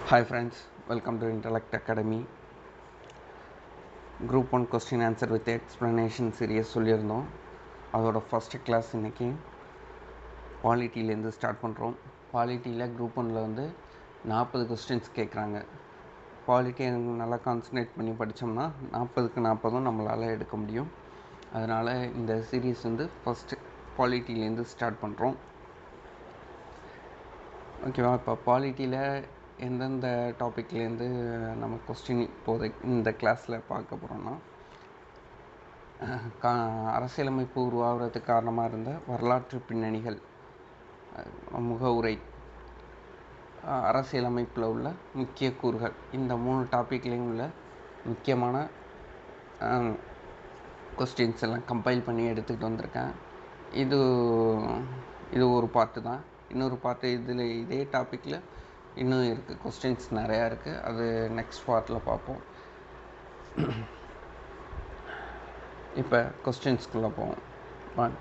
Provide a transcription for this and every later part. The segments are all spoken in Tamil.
Hi friends, welcome to Intellect Academy. Group 1 question answer with explanation series சொல்லியிருந்தோம். அதோட ஃபஸ்ட்டு கிளாஸ் இன்றைக்கி பாலிட்டிலேருந்து ஸ்டார்ட் பண்ணுறோம். பாலிட்டியில் குரூப் 1ல் வந்து 40 கொஸ்டின்ஸ் கேட்குறாங்க. பாலிட்டி நல்லா கான்சன்ட்ரேட் பண்ணி படித்தோம்னா 40க்கு 40 நம்மளால் எடுக்க முடியும். அதனால் இந்த சீரீஸ் வந்து ஃபஸ்ட்டு பாலிட்டிலேருந்து ஸ்டார்ட் பண்ணுறோம். ஓகேவா? இப்போ பாலிட்டியில் எந்தெந்த டாப்பிக்லேருந்து நம்ம கொஸ்டின் இப்போதைக்கு இந்த கிளாஸில் பார்க்க போகிறோம்னா, அரசியலமைப்பு உருவாகிறதுக்கு காரணமாக இருந்த வரலாற்று பின்னணிகள், முகவுரை, அரசியலமைப்பில் உள்ள முக்கிய கூறுகள், இந்த 3 டாப்பிக்லேயும் உள்ள முக்கியமான கொஸ்டின்ஸ் எல்லாம் கம்பைல் பண்ணி எடுத்துக்கிட்டு வந்திருக்கேன். இது ஒரு பார்ட்டு தான். இன்னொரு பார்ட்டு இதே டாப்பிக்கில் இன்னும் இருக்குது, கொஸ்டின்ஸ் நிறையா இருக்குது. அது நெக்ஸ்ட் பார்ட்டில் பார்ப்போம். இப்போ கொஸ்டின்ஸ்குள்ளே போவோம். வாங்க.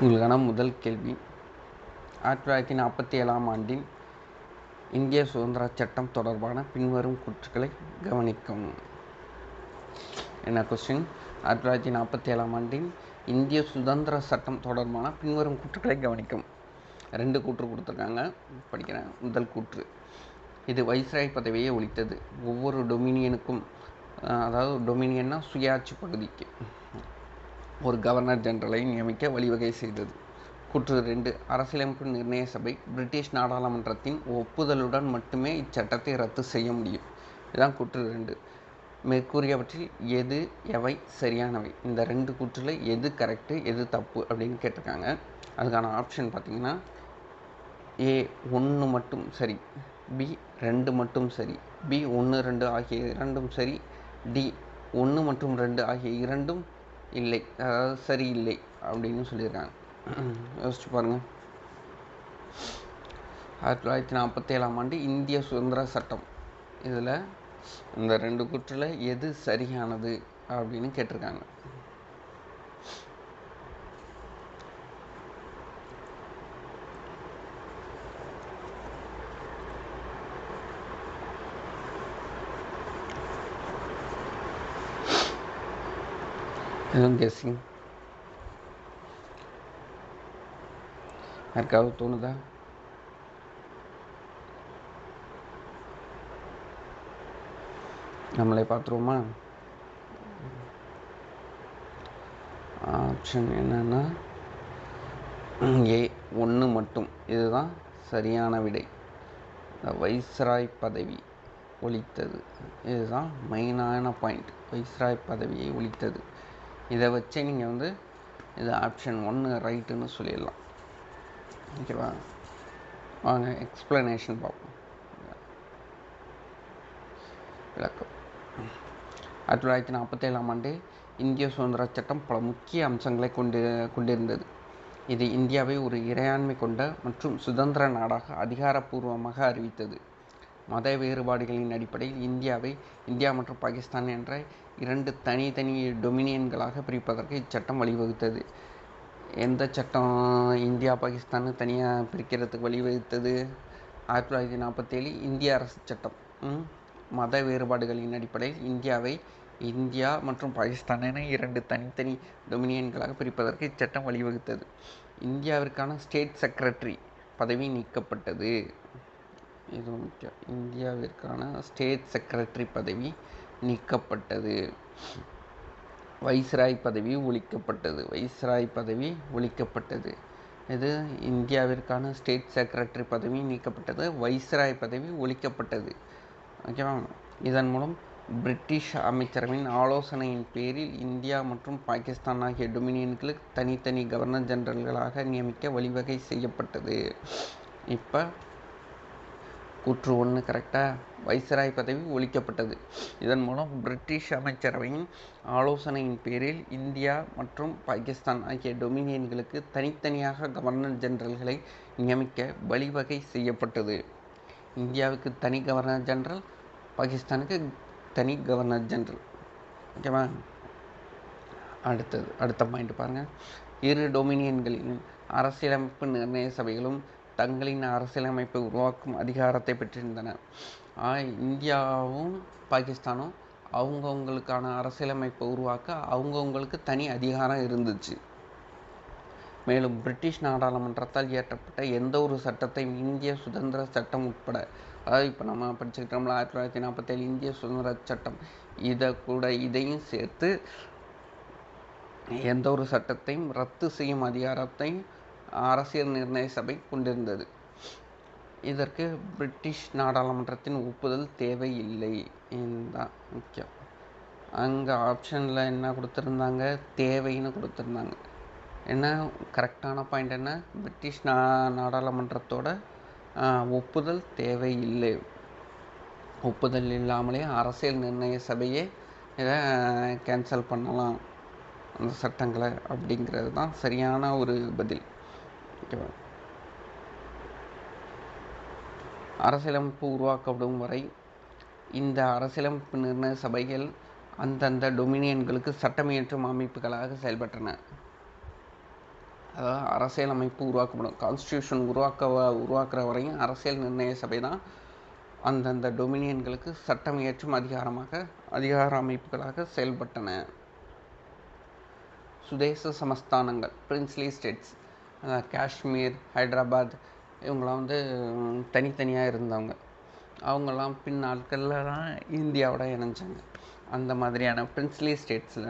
உங்களுக்கான முதல் கேள்வி, 1947ஆம் ஆண்டின் இந்திய சுதந்திர சட்டம் தொடர்பான பின்வரும் கூற்றுக்களை கவனிக்கவும். என்ன கொஸ்டின்? 1947ஆம் ஆண்டின் இந்திய சுதந்திர சட்டம் தொடர்பான பின்வரும் கூற்றுக்களை கவனிக்கும். 2 கூற்று கொடுத்துருக்காங்க, படிக்கிறேன். முதல் கூற்று, இது வைஸ்ராய் பதவியை ஒழித்தது. ஒவ்வொரு டொமினியனுக்கும், அதாவது டொமினியன்னா சுயாட்சி பகுதிக்கு, ஒரு கவர்னர் ஜெனரலை நியமிக்க வழிவகை செய்தது. கூற்று 2, அரசியலமைப்பு நிர்ணய சபை பிரிட்டிஷ் நாடாளுமன்றத்தின் ஒப்புதலுடன் மட்டுமே இச்சட்டத்தை ரத்து செய்ய முடியும். இதுதான் கூற்று 2. மேற்கூறியவற்றில் எவை சரியானவை? இந்த 2 கூற்றில் எது கரெக்டு, எது தப்பு அப்படின்னு கேட்டிருக்காங்க. அதுக்கான ஆப்ஷன் பார்த்திங்கன்னா, A 1 மட்டும் சரி, B 2 மட்டும் சரி, B 1, 2 ஆகிய இரண்டும் சரி, D 1 மற்றும் 2 ஆகிய இரண்டும் இல்லை, அதாவது சரியில்லை அப்படின்னு சொல்லியிருக்காங்க. யோசிச்சு பாருங்கள். 1947ஆம் ஆண்டு இந்திய சுதந்திர சட்டம், இதில் இந்த 2 கூற்றில் எது சரியானது அப்படின்னு கேட்டிருக்காங்க. எதுவும் கெஸ்ஸிங் யாருக்காவது தோணுதா? நம்மளே பார்த்துருவோமா? ஆப்ஷன் என்னன்னா A 1 மட்டும், இதுதான் சரியான விடை. வைஸ்ராய் பதவி ஒழித்தது, இதுதான் மெயினான பாயிண்ட். வைஸ்ராய் பதவியை ஒழித்தது. இதை வச்சே நீங்கள் வந்து இது ஆப்ஷன் 1 ரைட்டுன்னு சொல்லிடலாம். ஓகேவா? வாங்க எக்ஸ்பிளனேஷன் பார்ப்போம். விளக்கம். 1947ஆம் ஆண்டு இந்திய சுதந்திர சட்டம் பல முக்கிய அம்சங்களை கொண்டிருந்தது. இது இந்தியாவை ஒரு இறையாண்மை கொண்ட மற்றும் சுதந்திர நாடாக அதிகாரப்பூர்வமாக அறிவித்தது. மத வேறுபாடுகளின் அடிப்படையில் இந்தியாவை இந்தியா மற்றும் பாகிஸ்தான் என்ற 2 தனித்தனி டொமினியன்களாக பிரிப்பதற்கு இச்சட்டம் வழிவகுத்தது. எந்த சட்டம் இந்தியா பாகிஸ்தான் தனியாக பிரிக்கிறதுக்கு வழிவகுத்தது? 1947 இந்திய அரசு சட்டம். மத வேறுபாடுகளின் அடிப்படையில் இந்தியாவை இந்தியா மற்றும் பாகிஸ்தான் என 2 தனித்தனி டொமினியன்களாக பிரிப்பதற்கு இச்சட்டம் வழிவகுத்தது. இந்தியாவிற்கான ஸ்டேட் செக்ரட்டரி பதவி நீக்கப்பட்டது. இது முக்கியம். இந்தியாவிற்கான ஸ்டேட் செக்ரட்டரி பதவி நீக்கப்பட்டது. வைஸ்ராய் பதவி ஒழிக்கப்பட்டது. வைஸ்ராய் பதவி ஒழிக்கப்பட்டது. இது இந்தியாவிற்கான ஸ்டேட் செக்ரட்டரி பதவி நீக்கப்பட்டது, வைஸ்ராய் பதவி ஒழிக்கப்பட்டது. ஓகேவா? இதன் மூலம் பிரிட்டிஷ் அமைச்சரவையின் ஆலோசனையின் பேரில் இந்தியா மற்றும் பாகிஸ்தான் ஆகிய டொமினியன்களுக்கு தனித்தனி கவர்னர் ஜெனரல்களாக நியமிக்க வழிவகை செய்யப்பட்டது. இப்போ கூற்று 1 கரெக்டாக, வைஸ்ராய் பதவி ஒழிக்கப்பட்டது. இதன் மூலம் பிரிட்டிஷ் அமைச்சரவையின் ஆலோசனையின் பேரில் இந்தியா மற்றும் பாகிஸ்தான் ஆகிய டொமினியன்களுக்கு தனித்தனியாக கவர்னர் ஜெனரல்களை நியமிக்க வழிவகை செய்யப்பட்டது. இந்தியாவுக்கு தனி கவர்னர் ஜெனரல், பாகிஸ்தானுக்கு தனி கவர்னர் ஜெனரல். ஓகேவா? அடுத்த பாயிண்ட் பாருங்கள். இரு டொமினியன்களின் அரசியலமைப்பு நிர்ணய சபைகளும் தங்களின் அரசியலமைப்பை உருவாக்கும் அதிகாரத்தை பெற்றிருந்தன. இந்தியாவும் பாகிஸ்தானும் அவங்கவுங்களுக்கான அரசியலமைப்பை உருவாக்க அவங்கவுங்களுக்கு தனி அதிகாரம் இருந்துச்சு. மேலும் பிரிட்டிஷ் நாடாளுமன்றத்தால் இயற்றப்பட்ட எந்த ஒரு சட்டத்தையும் இந்திய சுதந்திர சட்டம் உட்பட, அதாவது இப்போ நம்ம படிச்சுக்கிட்டோம்ல 1947 இந்திய சுதந்திர சட்டம், இதையும் சேர்த்து எந்த ஒரு சட்டத்தையும் ரத்து செய்யும் அதிகாரத்தை அரசியல் நிர்ணய சபை கொண்டிருந்தது. இதற்கு பிரிட்டிஷ் நாடாளுமன்றத்தின் ஒப்புதல் தேவையில்லை. இதுதான் முக்கியம். அங்கே ஆப்ஷனில் என்ன கொடுத்துருந்தாங்க, தேவைன்னு கொடுத்துருந்தாங்க. என்ன கரெக்டான பாயிண்ட் என்ன, பிரிட்டிஷ் நாடாளுமன்றத்தோட ஒப்புதல் தேவையில்லை. ஒப்புதல் இல்லாமலே அரசியல் நிர்ணய சபையே இதை கேன்சல் பண்ணலாம் அந்த சட்டங்களை, அப்படிங்கிறது தான் சரியான ஒரு பதில். ஓகேவா? அரசியலமைப்பு உருவாக்கப்படும் வரை இந்த அரசியலமைப்பு நிர்ணய சபைகள் அந்தந்த டொமினியன்களுக்கு சட்டமியற்றும் அமைப்புகளாக செயல்பட்டன. அதாவது அரசியலமைப்பு உருவாக்கப்படும், கான்ஸ்டியூஷன் உருவாக்குற வரையும் அரசியல் நிர்ணய சபை தான் அந்தந்த டொமினியன்களுக்கு சட்டம் இயற்றும் அதிகார அமைப்புகளாக செயல்பட்டன. சுதேச சமஸ்தானங்கள், பிரின்ஸ்லி ஸ்டேட்ஸ், காஷ்மீர், ஹைதராபாத், இவங்களாம் தனித்தனியாக இருந்தவங்க. அவங்கெல்லாம் பின் நாட்களில் தான் இந்தியாவோட இணைஞ்சாங்க. அந்த மாதிரியான பிரின்ஸ்லி ஸ்டேட்ஸில்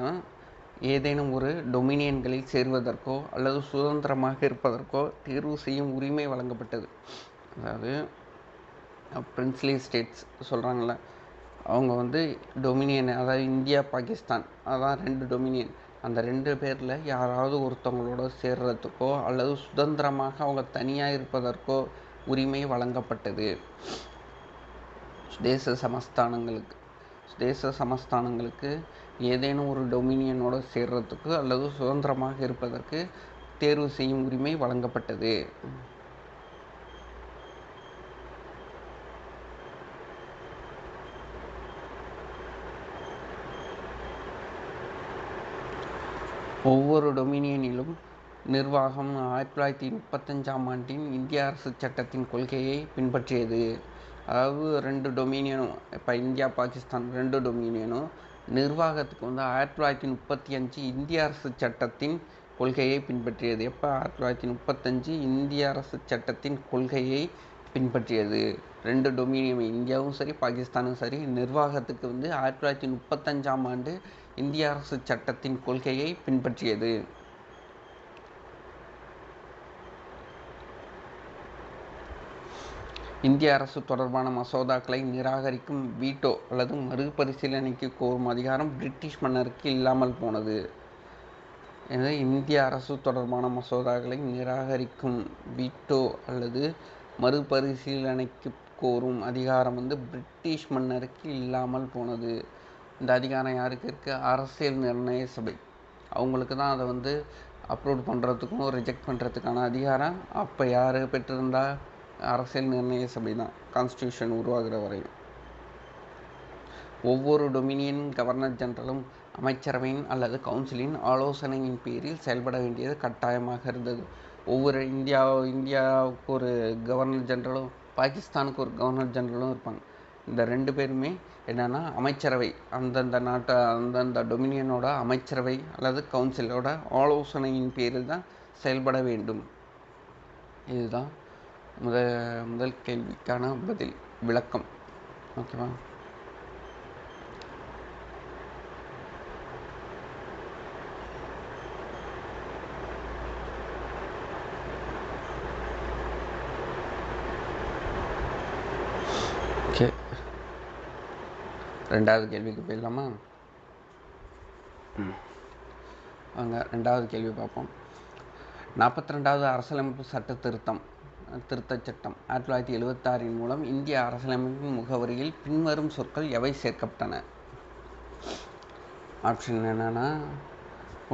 ஏதேனும் ஒரு டொமினியன்களில் சேர்வதற்கோ அல்லது சுதந்திரமாக இருப்பதற்கோ தேர்வு செய்யும் உரிமை வழங்கப்பட்டது. அதாவது பிரின்ஸ்லி ஸ்டேட்ஸ் சொல்கிறாங்கள, அவங்க டொமினியன், அதாவது இந்தியா பாகிஸ்தான், அதான் 2 டொமினியன். அந்த 2 பேரில் யாராவது ஒருத்தவங்களோட சேர்றதுக்கோ அல்லது சுதந்திரமாக அவங்க தனியாக இருப்பதற்கோ உரிமை வழங்கப்பட்டது. சுதேச சமஸ்தானங்களுக்கு ஏதேனும் ஒரு டொமினியனோட சேர்றதுக்கு அல்லது சுதந்திரமாக இருப்பதற்கு தேர்வு செய்யும் உரிமை வழங்கப்பட்டது. ஒவ்வொரு டொமினியனிலும் நிர்வாகம் 1935ஆம் ஆண்டின் இந்திய அரசு சட்டத்தின் கொள்கையை பின்பற்றியது. அதாவது 2 டொமினியனும், இப்போ இந்தியா பாகிஸ்தான் 2 டொமினியனும் நிர்வாகத்துக்கு 1935 இந்திய அரசு சட்டத்தின் கொள்கையை பின்பற்றியது. எப்போ 1935 இந்திய அரசு சட்டத்தின் கொள்கையை பின்பற்றியது. 2 டொமினியம், இந்தியாவும் சரி பாகிஸ்தானும் சரி, நிர்வாகத்துக்கு 1935ஆம் ஆண்டு இந்திய அரசு சட்டத்தின் கொள்கையை பின்பற்றியது. இந்திய அரசு தொடர்பான மசோதாக்களை நிராகரிக்கும் வீட்டோ அல்லது மறுபரிசீலனைக்கு கோரும் அதிகாரம் பிரிட்டிஷ் மன்னருக்கு இல்லாமல் போனது. எனவே இந்திய அரசு தொடர்பான மசோதாக்களை நிராகரிக்கும் வீட்டோ அல்லது மறுபரிசீலனைக்கு கோரும் அதிகாரம் பிரிட்டிஷ் மன்னருக்கு இல்லாமல் போனது. இந்த அதிகாரம் யாருக்கு இருக்குது? அரசியல் நிர்ணய சபை. அவங்களுக்கு தான் அதை அப்ரூவ் பண்ணுறதுக்கும் ரிஜெக்ட் பண்ணுறதுக்கான அதிகாரம் அப்போ யார் பெற்றிருந்தா? அரசியல் நிர்ணய சபை தான், கான்ஸ்டியூஷன் உருவாகிற வரையும். ஒவ்வொரு டொமினியன் கவர்னர் ஜெனரலும் அமைச்சரவையின் அல்லது கவுன்சிலின் ஆலோசனையின் பேரில் செயல்பட வேண்டியது கட்டாயமாக இருந்தது. ஒவ்வொரு இந்தியாவுக்கு ஒரு கவர்னர் ஜெனரலும் பாகிஸ்தானுக்கு ஒரு கவர்னர் ஜெனரலும் இருப்பாங்க. இந்த 2 பேருமே என்னென்னா அமைச்சரவை, அந்தந்த டொமினியனோட அமைச்சரவை அல்லது கவுன்சிலோட ஆலோசனையின் பேரில் தான் செயல்பட வேண்டும். இதுதான் முதல் கேள்விக்கான பதில், விளக்கம். ஓகேவா? ஓகே, 2வது கேள்விக்கு போயிடலாமா? வாங்க 2வது கேள்வி பார்ப்போம். 42வது அரசியலமைப்பு திருத்தச் சட்டம் 1976 மூலம் இந்திய அரசியலமைப்பின் முகவரியில் பின்வரும் சொற்கள் எவை சேர்க்கப்பட்டன? ஆப்ஷன் என்னென்னா,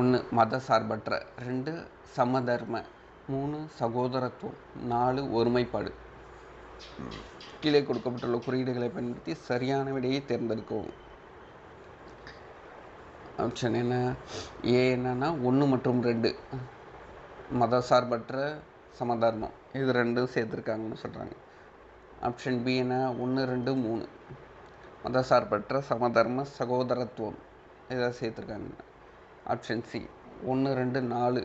1 மத சார்பற்ற, 2 சமதர்ம, 3 சகோதரத்துவம், 4 ஒருமைப்பாடு. கீழே கொடுக்கப்பட்டுள்ள குறியீடுகளை பயன்படுத்தி சரியான விடையை தேர்ந்தெடுக்கவும். ஆப்ஷன் என்ன? ஏ என்னன்னா 1 மற்றும் 2, மதசார்பற்ற சமதர்மம், இது ரெண்டும் சேர்த்துருக்காங்கன்னு சொல்கிறாங்க. ஆப்ஷன் பி என்ன? 1, 2, 3 மதசார்பற்ற சமதர்ம சகோதரத்துவம், இதை சேர்த்துருக்காங்க. ஆப்ஷன் சி 1, 2, 4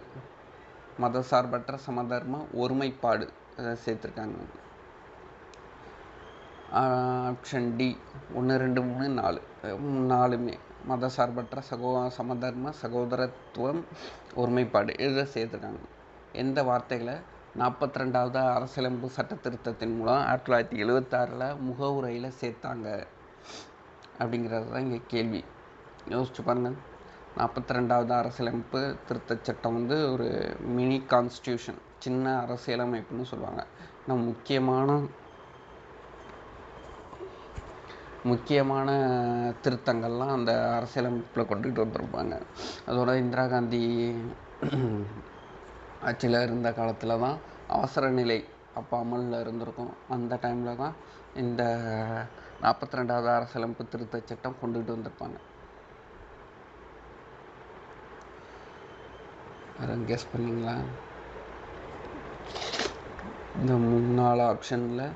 மதசார்பற்ற சமதர்ம ஒருமைப்பாடு, இதை சேர்த்துருக்காங்க. ஆப்ஷன் டி 1, 2, 3, 4 4மே மதசார்பற்ற சமதர்ம சகோதரத்துவம் ஒருமைப்பாடு, இதை சேர்த்துருக்காங்க. எந்த வார்த்தைகளை 42வது அரசியலமைப்பு சட்ட திருத்தத்தின் மூலம் 1976 முகவுரையில் சேர்த்தாங்க அப்படிங்கிறது தான் இங்கே கேள்வி. யோசிச்சு பாருங்கள். 42வது அரசியலமைப்பு திருத்த சட்டம் ஒரு மினி கான்ஸ்டியூஷன், சின்ன அரசியலமைப்புன்னு சொல்லுவாங்க. ஆனால் முக்கியமான திருத்தங்கள்லாம் அந்த அரசியலமைப்பில் கொண்டுகிட்டு வந்திருப்பாங்க. அதோட இந்திரா காந்தி ஆட்சியில் இருந்த காலத்தில் தான் அவசர நிலை அப்போ அமலில் இருந்திருக்கும். அந்த டைமில் தான் இந்த 42வது அரசியலமைப்பு திருத்த சட்டம் கொண்டுகிட்டு வந்திருப்பாங்க. யாரும் கெஸ் பண்ணிங்களா? இந்த 3-4 ஆப்ஷனில்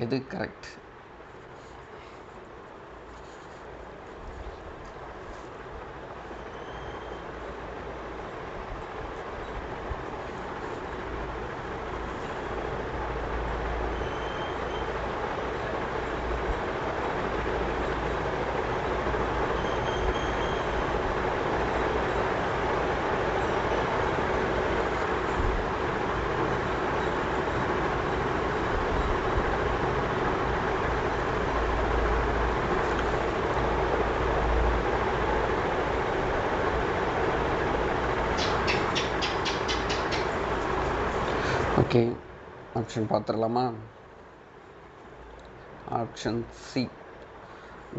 எது கரெக்ட்? ஓகே, ஆப்ஷன் பார்த்துடலாமா? ஆப்ஷன் சி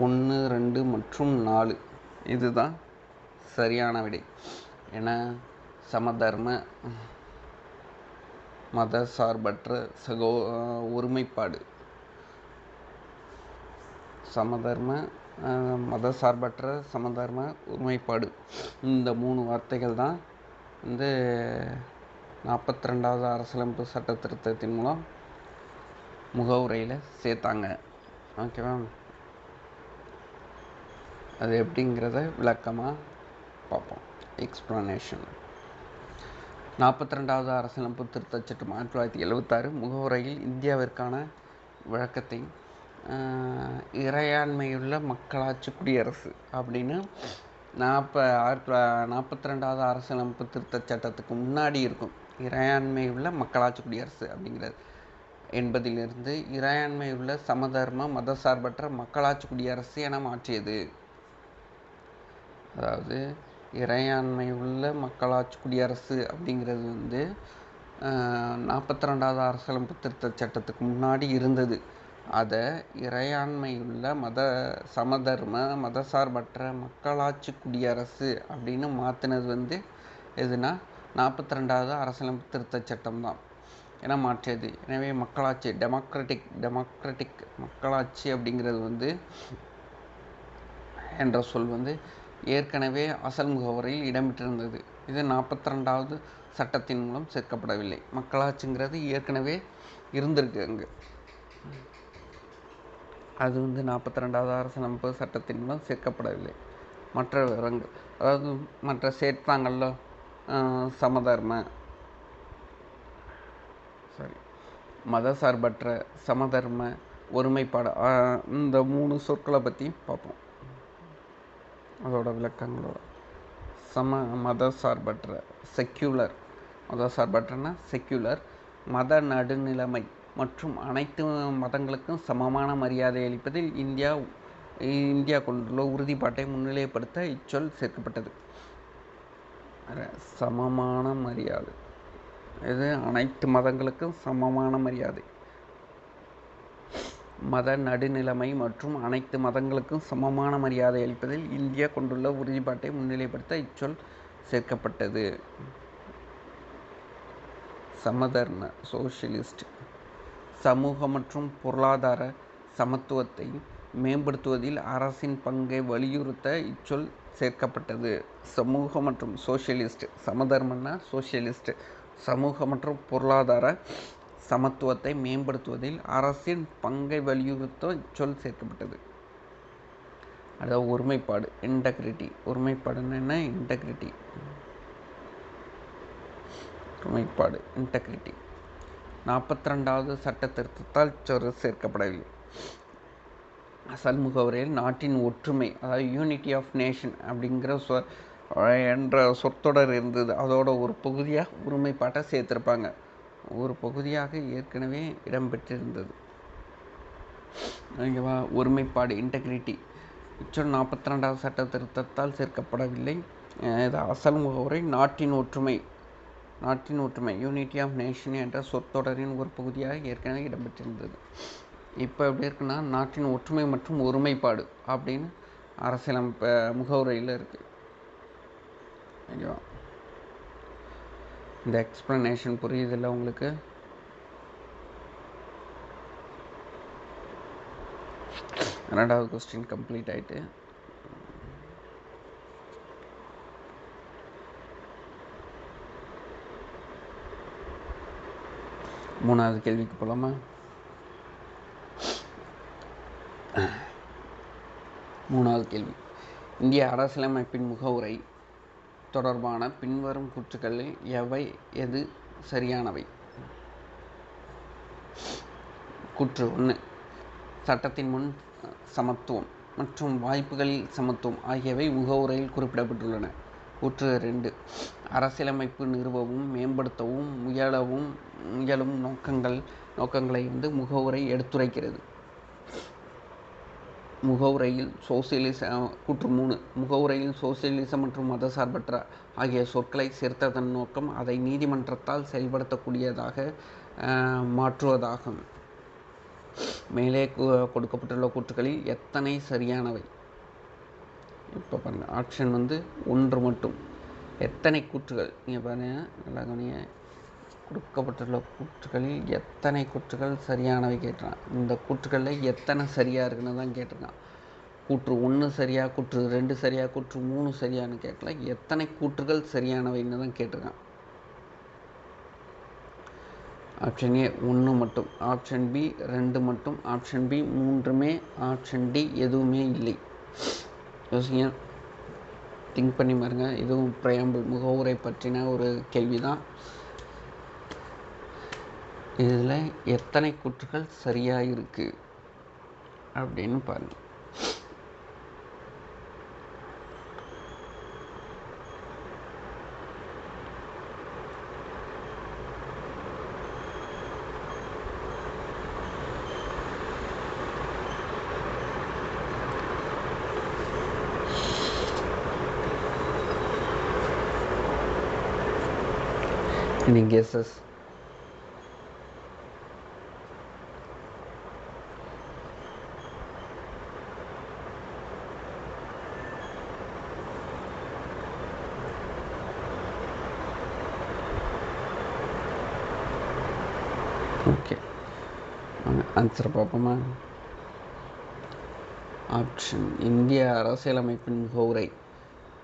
1, 2 மற்றும் 4 இதுதான் சரியான விடை. ஏன்னா சமதர்ம மதசார்பற்ற ஒருமைப்பாடு, மதசார்பற்ற சமதர்ம ஒருமைப்பாடு, இந்த 3 வார்த்தைகள் தான் 42வது அரசியலமைப்பு சட்ட திருத்தத்தின் மூலம் முகவுரையில் சேர்த்தாங்க. ஓகேவா? அது எப்படிங்கிறத விளக்கமாக பார்ப்போம். எக்ஸ்ப்ளனேஷன். 42வது அரசியலமைப்பு திருத்தச் சட்டம் 1976 முகவுரையில் இந்தியாவிற்கான விளக்கத்தை இறையாண்மையுள்ள மக்களாட்சி குடியரசு அப்படின்னு 42வது அரசியலமைப்பு திருத்தச் சட்டத்துக்கு முன்னாடி இருக்கும். இறையாண்மையுள்ள மக்களாட்சி குடியரசு அப்படிங்கிறது என்பதிலிருந்து இறையாண்மையுள்ள சமதர்ம மதசார்பற்ற மக்களாட்சி குடியரசு என மாற்றியது. அதாவது இறையாண்மையுள்ள மக்களாட்சி குடியரசு அப்படிங்கிறது 42வது அரசியலமைப்பு திருத்தச் சட்டத்துக்கு முன்னாடி இருந்தது. அதை இறையாண்மையுள்ள சமதர்ம மதசார்பற்ற மக்களாட்சி குடியரசு அப்படின்னு மாற்றினது எதுனா 42வது அரசியலமைப்பு திருத்தச் சட்டம் தான் என மாற்றியது. எனவே மக்களாட்சி டெமோக்ராட்டிக் மக்களாட்சி அப்படிங்கிறது என்ற சொல் ஏற்கனவே அசல் முகவரியில் இடம்பெற்றிருந்தது. இது 42வது சட்டத்தின் மூலம் சேர்க்கப்படவில்லை. மக்களாட்சிங்கிறது ஏற்கனவே இருந்திருக்கு அங்கே. அது 42வது அரசியலமைப்பு சட்டத்தின் மூலம் சேர்க்கப்படவில்லை. மற்ற விவரங்கள், அதாவது மற்ற சேர்த்தாங்கள்ல மதசார்பற்ற சமதர்ம ஒருமைப்பாடு, இந்த 3 சொற்களை பற்றி பார்ப்போம். அதோட விளக்கங்களோட. மதசார்பற்ற மதசார்பற்றனா செக்யூலர், மத நடுநிலைமை மற்றும் அனைத்து மதங்களுக்கும் சமமான மரியாதை அளிப்பதில் இந்தியா கொண்டுள்ள உறுதிப்பாட்டை முன்னிலைப்படுத்த இச்சொல் சேர்க்கப்பட்டது. சமமான மரியாதை, இது அனைத்து மதங்களுக்கும் சமமான மரியாதை. மத நடுநிலைமை மற்றும் அனைத்து மதங்களுக்கும் சமமான மரியாதை அளிப்பதில் இந்தியா கொண்டுள்ள உறுதிப்பாட்டை முன்னிலைப்படுத்த இச்சொல் சேர்க்கப்பட்டது. சமதர்ம சோஷியலிஸ்ட், சமூக மற்றும் பொருளாதார சமத்துவத்தை மேம்படுத்துவதில் அரசின் பங்கை வலியுறுத்த இச்சொல் சேர்க்கப்பட்டது. சமூக மற்றும் சோஷியலிஸ்ட், சமதர்மன்னா சோஷியலிஸ்ட், சமூக மற்றும் பொருளாதார சமத்துவத்தை மேம்படுத்துவதில் அரசின் பங்கை வலியுறுத்த சொல் சேர்க்கப்பட்டது. அதாவது ஒருமைப்பாடு, இன்டெகிரிட்டி. ஒருமைப்பாடுன்னு என்ன? இன்டெகிரிட்டி. ஒருமைப்பாடு, இன்டெகிரிட்டி. 42வது சட்ட திருத்தத்தால் சொல் சேர்க்கப்படவில்லை. அசல் முகவரியில் நாட்டின் ஒற்றுமை, அதாவது யூனிட்டி ஆஃப் நேஷன் அப்படிங்கிற என்ற சொற்றொடர் இருந்தது. அதோட ஒரு பகுதியாக ஒருமைப்பாட்டை சேர்த்திருப்பாங்க. ஒரு பகுதியாக ஏற்கனவே இடம்பெற்றிருந்தது. ஓகேவா? ஒருமைப்பாடு, இன்டெகிரிட்டி. இச்சொல் 42வது சட்ட திருத்தத்தால் சேர்க்கப்படவில்லை. இது அசல் முகவரி நாட்டின் ஒற்றுமை, நாட்டின் ஒற்றுமை, யூனிட்டி ஆஃப் நேஷன் என்ற சொற்றொடரின் ஒரு பகுதியாக ஏற்கனவே இடம்பெற்றிருந்தது. இப்போ எப்படி இருக்குன்னா, நாட்டின் ஒற்றுமை மற்றும் ஒருமைப்பாடு அப்படின்னு அரசியலமைப்பு முகவுரையில் இருக்குது. ஓகேவா? இந்த எக்ஸ்ப்ளனேஷன் புரியுதில்ல உங்களுக்கு? ரெண்டாவது கொஸ்டின் கம்ப்ளீட் ஆகிட்டு. மூணாவது கேள்விக்கு போகலாமா? மூணாவது கேள்வி. இந்திய அரசியலமைப்பின் முகவுரை தொடர்பான பின்வரும் கூற்றுக்களில் எது சரியானவை? கூற்று 1, சட்டத்தின் முன் சமத்துவம் மற்றும் வாய்ப்புகளில் சமத்துவம் ஆகியவை முகவுரையில் குறிப்பிடப்பட்டுள்ளன. கூற்று 2, அரசியலமைப்பு நிறுவவும் மேம்படுத்தவும் முயலும் நோக்கங்களை முகவுரை எடுத்துரைக்கிறது. முகவுரையில் கூற்று 3, முகவுரையில் சோசியலிசம் மற்றும் மதசார்பற்ற ஆகிய சொற்களை சேர்த்ததன் நோக்கம் அதை நீதிமன்றத்தால் செயல்படுத்தக்கூடியதாக மாற்றுவதாகும். மேலே கொடுக்கப்பட்டுள்ள கூற்றுகளில் எத்தனை சரியானவை? இப்போ பாருங்கள், ஆப்ஷன் 1 மட்டும். எத்தனை கூற்றுகள்? நீங்கள் பாருங்கள், நல்லா கவனிங்க. கொடுக்கப்பட்டுள்ள கூற்றுகளில் எத்தனை கூற்றுகள் சரியானவை கேட்டிருக்கான். இந்த கூற்றுகளில் எத்தனை சரியாக இருக்குன்னு தான் கேட்டிருக்கான். கூற்று 1 சரியா, கூற்று 2 சரியா, கூற்று 3 சரியான்னு கேட்கல. எத்தனை கூற்றுகள் சரியானவைன்னு தான் கேட்டிருக்கான். ஆப்ஷன் ஏ 1 மட்டும், ஆப்ஷன் பி 2 மட்டும், ஆப்ஷன் பி 3மே, ஆப்ஷன் டி எதுவுமே இல்லை. யோசிங்க, திங்க் பண்ணி பாருங்க. இதுவும் பிரையாம்பிள் முகவுரை பற்றின ஒரு கேள்வி தான். இதில் எத்தனை கூற்றுகள் சரியாக இருக்குது அப்படின்னு பாருங்கள். Any guesses? ஓகே, ஆன்சர் பார்ப்போமா? ஆப்ஷன், இந்திய அரசியலமைப்பின் முகவுரை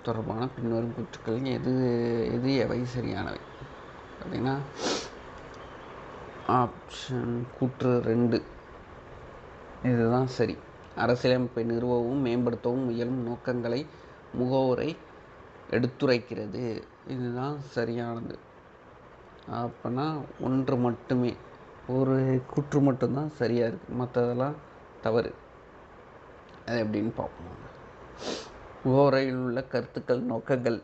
தொடர்பான பின்வரும் கூற்றுக்கள் எது எவை சரியானவை அப்படின்னா, ஆப்ஷன் கூற்று 2 இதுதான் சரி. அரசியலமைப்பை நிறுவவும் மேம்படுத்தவும் முயலும் நோக்கங்களை முகவுரை எடுத்துரைக்கிறது. இதுதான் சரியானது. அப்போனா 1 மட்டுமே, ஒரு கூற்று மட்டும்தான் சரியாக இருக்குது, மற்றதெல்லாம் தவறு. அது எப்படின்னு பார்ப்போம். முகவுரையில் உள்ள கருத்துக்கள், நோக்கங்கள்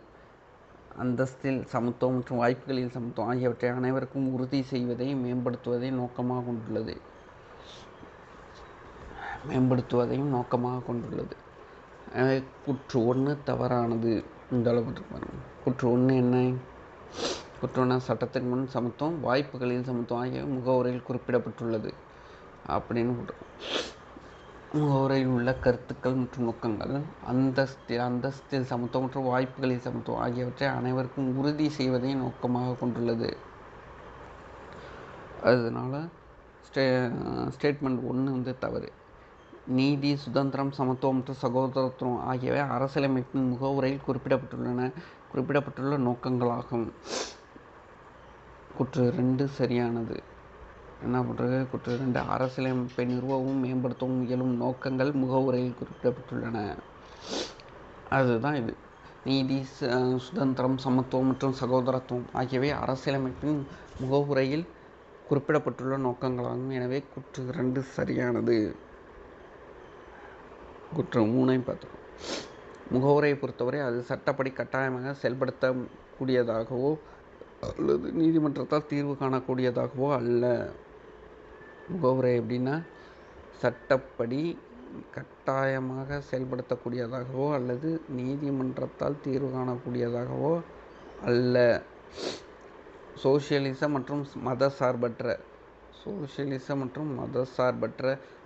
அந்தஸ்தில் சமத்துவம் மற்றும் வாய்ப்புகளில் சமத்துவம் ஆகியவற்றை அனைவருக்கும் உறுதி செய்வதை மேம்படுத்துவதையும் நோக்கமாக கொண்டுள்ளது. கூற்று 1 தவறானது. இந்த அளவுக்கு பாருங்கள். கூற்று 1 என்ன? கூற்று 1, சட்டத்தின் முன் சமத்துவம், வாய்ப்புகளில் சமத்துவம் ஆகியவை முகவுரையில் குறிப்பிடப்பட்டுள்ளது அப்படின்னு சொல்கிறோம். முகவுரையில் உள்ள கருத்துக்கள் மற்றும் நோக்கங்கள் அந்தஸ்தில் சமத்துவம் மற்றும் வாய்ப்புகளில் சமத்துவம் ஆகியவற்றை அனைவருக்கும் உறுதி செய்வதை நோக்கமாக கொண்டுள்ளது. அதனால ஸ்டேட்மெண்ட் 1 தவறு. நீதி, சுதந்திரம், சமத்துவம் மற்றும் சகோதரத்துவம் ஆகியவை அரசியலமைப்பின் முகவுரையில் குறிப்பிடப்பட்டுள்ள நோக்கங்களாகும். குற்று 2 சரியானது. என்ன பண்ணுறது? குற்று 2 அரசியலமைப்பை நிறுவவும் மேம்படுத்தவும் இயலும் நோக்கங்கள் முகவுரையில் குறிப்பிடப்பட்டுள்ளன. அதுதான் இது. நீதி, சுதந்திரம், சமத்துவம் மற்றும் சகோதரத்துவம் ஆகியவை அரசியலமைப்பின் முகவுரையில் குறிப்பிடப்பட்டுள்ள நோக்கங்களாகும். எனவே குற்று 2 சரியானது. குற்று 3 பார்த்தோம். முகவுரையை பொறுத்தவரை அது சட்டப்படி கட்டாயமாக செயல்படுத்தக்கூடியதாகவோ அல்லது நீதிமன்றத்தால் தீர்வு காணக்கூடியதாகவோ அல்ல. முகவுரை எப்படின்னா, சட்டப்படி கட்டாயமாக செயல்படுத்தக்கூடியதாகவோ அல்லது நீதிமன்றத்தால் தீர்வு காணக்கூடியதாகவோ அல்ல. சோசியலிச மற்றும் மதசார்பற்ற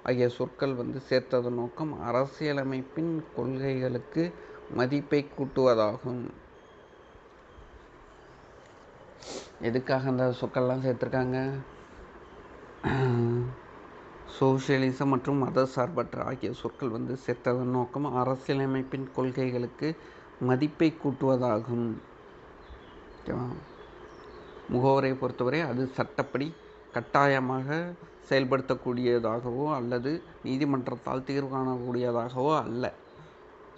ஆகிய சொற்கள் சேர்த்ததன் நோக்கம் அரசியலமைப்பின் கொள்கைகளுக்கு மதிப்பை கூட்டுவதாகும். எதுக்காக அந்த சொற்கள்லாம் சேர்த்துருக்காங்க? சோசியலிச மற்றும் மதசார்பற்ற ஆகிய சொற்கள் சேர்த்ததன் நோக்கம் அரசியலமைப்பின் கொள்கைகளுக்கு மதிப்பை கூட்டுவதாகும். முகவுரையை பொறுத்தவரை அது சட்டப்படி கட்டாயமாக செயல்படுத்தக்கூடியதாகவோ அல்லது நீதிமன்றத்தால் தீர்வு காணக்கூடியதாகவோ அல்ல.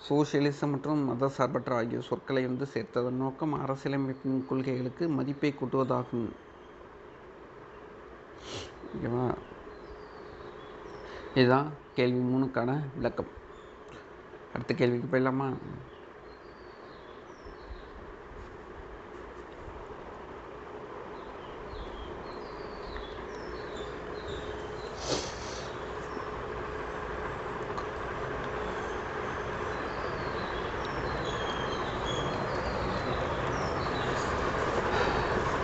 சோசியலிசம் மற்றும் மதசார்பற்ற ஆகிய சொற்களை சேர்த்ததன் நோக்கம் அரசியலமைப்பின் கொள்கைகளுக்கு மதிப்பை கூட்டுவதாகும். ஓகேவா? இதுதான் கேள்வி 3க்கான விளக்கம். அடுத்த கேள்விக்கு போயிடலாமா?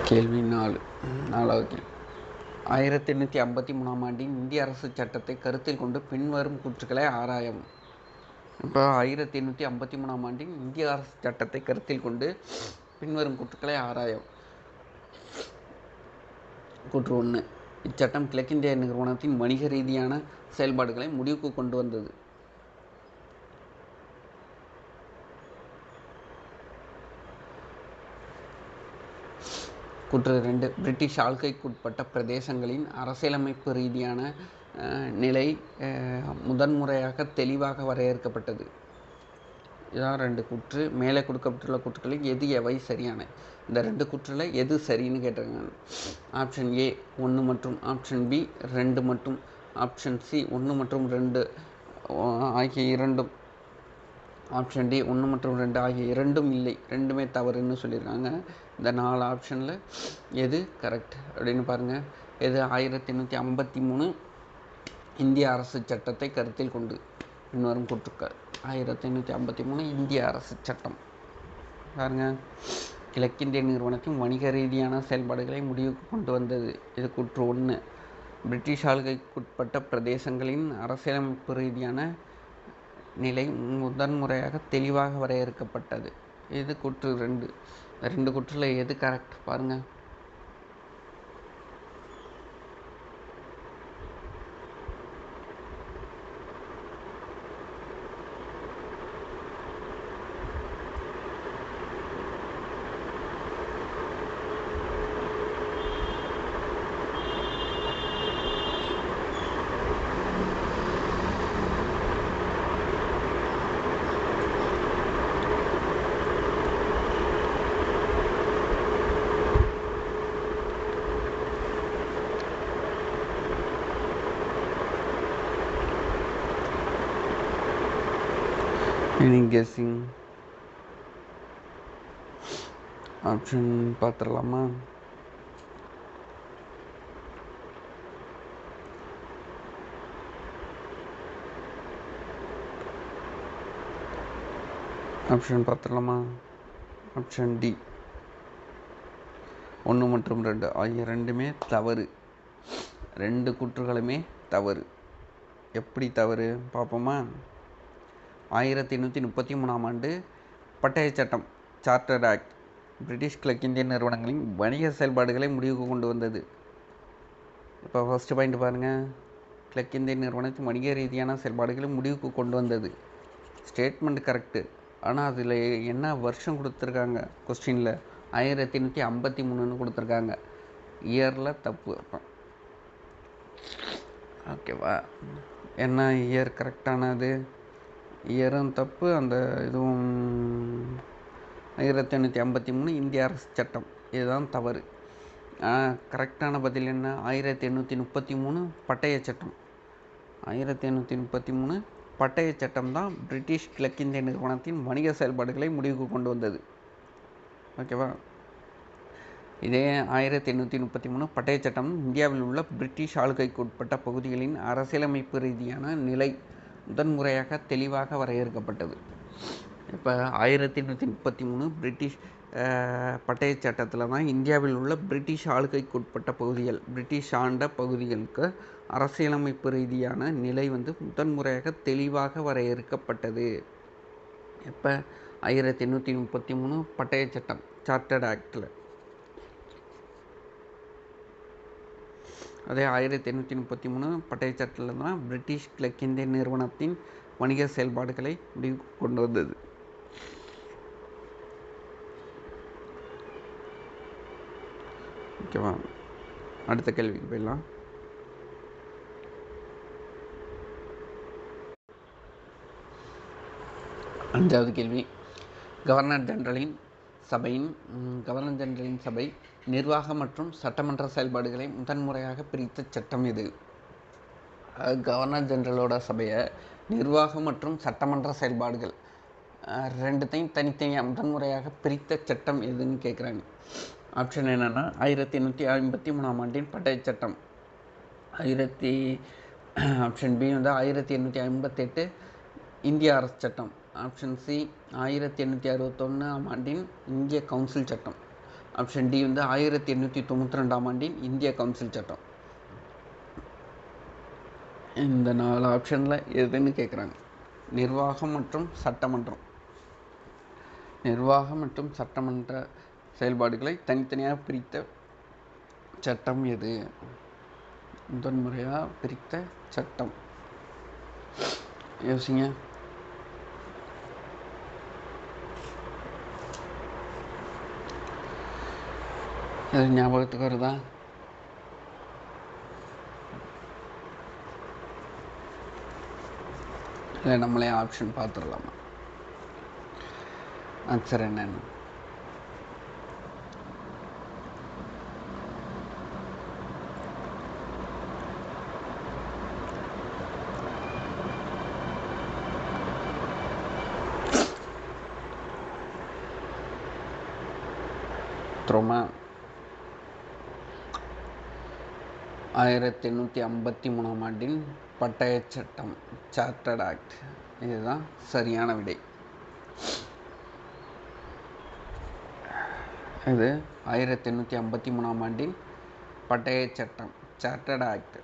கேள்வி 4வது. 1853 ஆண்டின் இந்திய அரசு சட்டத்தை கருத்தில் கொண்டு பின்வரும் கூற்றுக்களை ஆராயவும். இப்போ 1853 ஆண்டின் இந்திய அரசு சட்டத்தை கருத்தில் கொண்டு பின்வரும் கூற்றுக்களை ஆராயவும். கூற்று 1. இச்சட்டம் கிழக்கிந்திய நிறுவனத்தின் வணிக ரீதியான செயல்பாடுகளை முடிவுக்கு கொண்டு வந்தது. கூற்று 2. பிரிட்டிஷ் ஆள்கைக்குட்பட்ட பிரதேசங்களின் அரசியலமைப்பு ரீதியான நிலை முதன்முறையாக தெளிவாக வரையறுக்கப்பட்டது. இதான் 2 கூற்று. மேலே கொடுக்கப்பட்டுள்ள கூற்றுக்களில் எவை சரியான? இந்த 2 கூற்றில் எது சரின்னு கேட்டிருக்காங்க. ஆப்ஷன் ஏ 1 மற்றும் ஆப்ஷன் பி 2 மற்றும் ஆப்ஷன் சி 1 மற்றும் 2 ஆகிய இரண்டும், ஆப்ஷன் டி 1 மற்றும் 2 ஆகிய இரண்டும் இல்லை, ரெண்டுமே தவறுன்னு சொல்லியிருக்காங்க. இந்த 4 ஆப்ஷனில் எது கரெக்ட் அப்படின்னு பாருங்கள். எது? 1853 இந்திய அரசு சட்டத்தை கருத்தில் கொண்டு பின்வரும் கூற்றுக்கள். 1853 இந்திய அரசு சட்டம் பாருங்கள். கிழக்கிந்திய நிறுவனத்தின் வணிக ரீதியான செயல்பாடுகளை முடிவுக்கு கொண்டு வந்தது. இது கூற்று 1. பிரிட்டிஷ் ஆள்கைக்குட்பட்ட பிரதேசங்களின் அரசியலமைப்பு ரீதியான நிலை முதன்முறையாக தெளிவாக வரையறுக்கப்பட்டது. இது கூற்று 2. 2 கூற்றில் எது கரெக்ட் பாருங்கள். Any guessing? ஆப்ஷன் பார்த்துடலாமா? ஆப்ஷன் பார்த்துடலாமா? ஆப்ஷன் டி 1 மற்றும் 2 ஆகிய ரெண்டுமே தவறு. 2 கூற்றுகளுமே தவறு. எப்படி தவறு பார்ப்போமா? 1833 ஆண்டு பட்டய சட்டம் சார்ட்டர் ஆக்ட் பிரிட்டிஷ் கிழக்கிந்திய நிறுவனங்களின் வணிக செயல்பாடுகளை முடிவுக்கு கொண்டு வந்தது. இப்போ ஃபஸ்ட்டு பாயிண்ட் பாருங்கள். கிழக்கிந்திய நிறுவனத்தின் வணிக ரீதியான செயல்பாடுகளை முடிவுக்கு கொண்டு வந்தது. Statement correct. ஆனால் அதில் என்ன வருஷம் கொடுத்துருக்காங்க கொஸ்டினில்? 1853 கொடுத்துருக்காங்க. இயரில் தப்பு இருக்கும். ஓகேவா? என்ன இயர் கரெக்டானது? இயரும் தப்பு, அந்த இதுவும் 1853 இந்திய அரசு சட்டம், இதுதான் தவறு. கரெக்டான பதில் என்ன? 1833 பட்டய சட்டம். 1833 பட்டய சட்டம் தான் பிரிட்டிஷ் கிழக்கிந்திய நிறுவனத்தின் வணிக செயல்பாடுகளை முடிவுக்கு கொண்டு வந்தது. ஓகேவா? இதே 1833 பட்டய சட்டம் இந்தியாவில் உள்ள பிரிட்டிஷ் ஆளுகைக்கு உட்பட்ட பகுதிகளின் அரசியலமைப்பு ரீதியான நிலை முதன்முறையாக தெளிவாக வரையறுக்கப்பட்டது. இப்போ 1833 பிரிட்டிஷ் பட்டய சட்டத்தில் தான் இந்தியாவில் உள்ள பிரிட்டிஷ் ஆளுகைக்கு உட்பட்ட பகுதிகள், பிரிட்டிஷ் ஆண்ட பகுதிகளுக்கு அரசியலமைப்பு ரீதியான நிலை முதன்முறையாக தெளிவாக வரையறுக்கப்பட்டது. இப்போ 1833 பட்டய சட்டம், சார்ட்டர்ட் ஆக்டில். அதே 1833 பட்டய சட்டத்தில் தான் பிரிட்டிஷ் கிழக்கிந்திய நிறுவனத்தின் வணிக செயல்பாடுகளை முடிவுக்கு கொண்டு வந்தது. ஓகேவா? அடுத்த கேள்விக்கு போயிடலாம். அஞ்சாவது கேள்வி, கவர்னர் ஜெனரலின் சபை நிர்வாக மற்றும் சட்டமன்ற செயல்பாடுகளை முதன்முறையாக பிரித்த சட்டம் எது? கவர்னர் ஜெனரலோட சபையை நிர்வாக மற்றும் சட்டமன்ற செயல்பாடுகள் ரெண்டுத்தையும் தனித்தனியாக முதன்முறையாக பிரித்த சட்டம் எதுன்னு கேட்குறாங்க. ஆப்ஷன் என்னென்னா 1853 ஆண்டின் பட்டய சட்டம். ஆப்ஷன் பி 1858 இந்திய அரசு சட்டம். ஆப்ஷன் சி 1861 ஆண்டின் இந்திய கவுன்சில் சட்டம். ஆப்ஷன் டி 1892 ஆண்டின் இந்திய கவுன்சில் சட்டம். இந்த 4 ஆப்ஷனில் எதுன்னு கேட்குறாங்க. நிர்வாகம் மற்றும் சட்டமன்ற செயல்பாடுகளை தனித்தனியாக பிரித்த சட்டம் எது? முதன்முறையாக பிரித்த சட்டம். யோசிங்க. இது ஞாபகத்துக்கு வருதா? இல்லை நம்மளே ஆப்ஷன் பார்த்துடலாமா? ஆன்சர் என்னன்னு த்ரோமா? 1853 ஆண்டின் பட்டய சட்டம், சார்ட்டர்ட் ஆக்ட், இதுதான் சரியான விடை. இது 1853 ஆண்டின் பட்டய சட்டம், சார்ட்டர்ட் ஆக்ட்.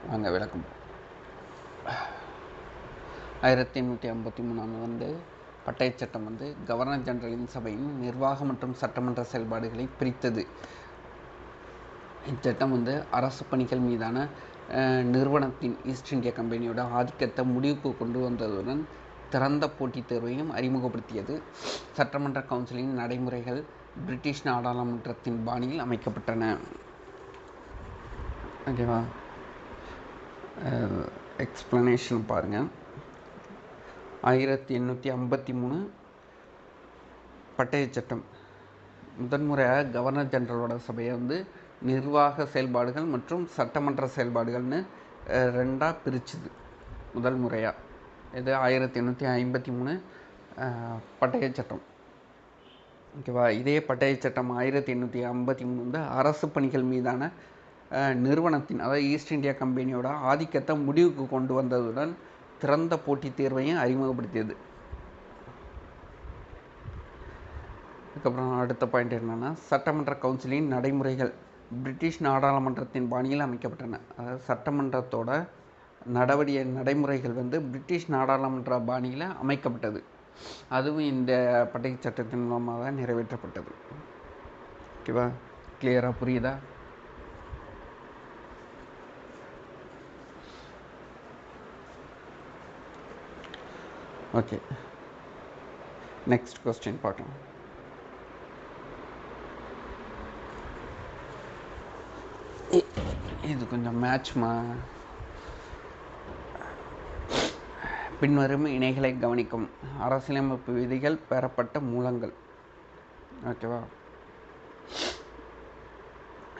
வாங்க விளக்கம். 1853 பட்டய சட்டம் கவர்னர் ஜெனரலின் சபையின் நிர்வாக மற்றும் சட்டமன்ற செயல்பாடுகளை பிரித்தது. இச்சட்டம் அரசு பணிகள் மீதான நிறுவனத்தின் ஈஸ்ட் இந்தியா கம்பெனியோட ஆதிக்கத்தை முடிவுக்கு கொண்டு வந்ததுடன் திறந்த போட்டித் தேர்வையும் அறிமுகப்படுத்தியது. சட்டமன்ற கவுன்சிலின் நடைமுறைகள் பிரிட்டிஷ் நாடாளுமன்றத்தின் பாணியில் அமைக்கப்பட்டன. ஓகேவா? எக்ஸ்பிளனேஷன் பாருங்கள். 1853 பட்டய சட்டம் முதன்முறையாக கவர்னர் ஜெனரலோட சபையை நிர்வாக செயல்பாடுகள் மற்றும் சட்டமன்ற செயல்பாடுகள்னு ரெண்டாக பிரிச்சுது முதல் முறையாக. இது 1853 பட்டய சட்டம். ஓகேவா? இதே பட்டய சட்டம் 1853 அரசு பணிகள் மீதான நிறுவனத்தின், அதாவது ஈஸ்ட் இந்தியா கம்பெனியோட ஆதிக்கத்தை முடிவுக்கு கொண்டு வந்ததுடன் திறந்த போட்டித் தேர்வையும் அறிமுகப்படுத்தியது. அதுக்கப்புறம் அடுத்த பாயிண்ட் என்னென்னா, சட்டமன்ற கவுன்சிலின் நடைமுறைகள் பிரிட்டிஷ் நாடாளுமன்றத்தின் பாணியில் அமைக்கப்பட்டன. அதாவது சட்டமன்றத்தோட நடைமுறைகள் பிரிட்டிஷ் நாடாளுமன்ற பாணியில் அமைக்கப்பட்டது. அதுவும் இந்த பட்டய சட்டத்தின் மூலமாக தான் நிறைவேற்றப்பட்டது. ஓகேவா? கிளியராக புரியுதா? ஓகே, நெக்ஸ்ட் கொஸ்டின் பார்க்கலாம். இது கொஞ்சம் மேட்ச்மா. பின்வரும் இணைகளை கவனிக்கும். அரசியலமைப்பு விதிகள் பெறப்பட்ட மூலங்கள். ஓகேவா,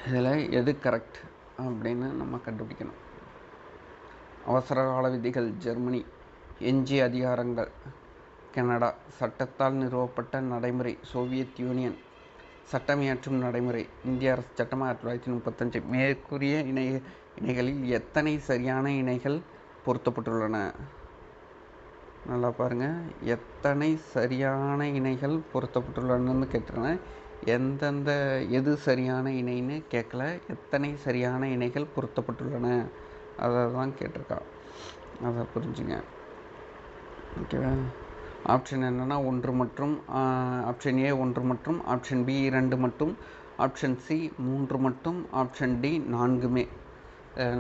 இதில் எது கரெக்ட் அப்படின்னு நம்ம கண்டுபிடிக்கணும். அவசரகால விதிகள் ஜெர்மனி. எஞ்சிய அதிகாரங்கள் கனடா. சட்டத்தால் நிறுவப்பட்ட நடைமுறை சோவியத் யூனியன். சட்டமியற்றும் நடைமுறை இந்திய அரசு சட்டம் 1935. மேற்கூறிய இணைகளில் எத்தனை சரியான இணைகள் பொருத்தப்பட்டுள்ளன? நல்லா பாருங்கள், எத்தனை சரியான இணைகள் பொருத்தப்பட்டுள்ளனன்னு கேட்டுருவேன். எது சரியான இணைன்னு கேட்கல, எத்தனை சரியான இணைகள் பொருத்தப்பட்டுள்ளன அதை தான் கேட்டிருக்கா. அதை புரிஞ்சுங்க. ஓகேவா. ஆப்ஷன் என்னென்னா 1 மற்றும் ஆப்ஷன் ஏ 1 மற்றும் ஆப்ஷன் பி 2 மட்டும், ஆப்ஷன் சி 3 மட்டும், ஆப்ஷன் டி 4மே.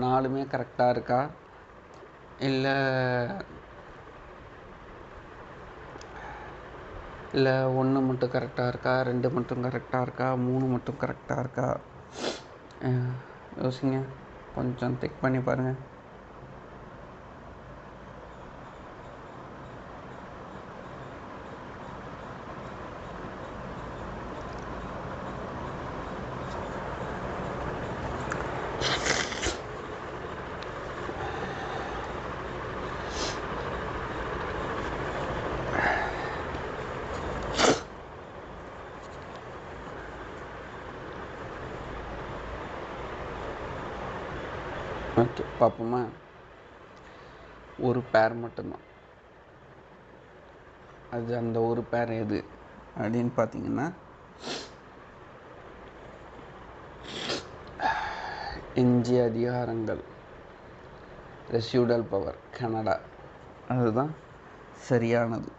4மே கரெக்டாக இருக்கா, இல்லை 1 மட்டும் கரெக்டாக இருக்கா, 2 மட்டும் கரெக்டாக இருக்கா, 3 மட்டும் கரெக்டாக இருக்கா? யோசிங்க, கொஞ்சம் திங்க் பண்ணி பாருங்கள். ஓகே, பார்ப்போமா. ஒரு பேர் மட்டும்தான். அது அந்த ஒரு பேர் எது அப்படின்னு பார்த்தீங்கன்னா, எஞ்சிய அதிகாரங்கள் ரெசியூடல் பவர் கனடா. அதுதான் சரியானது.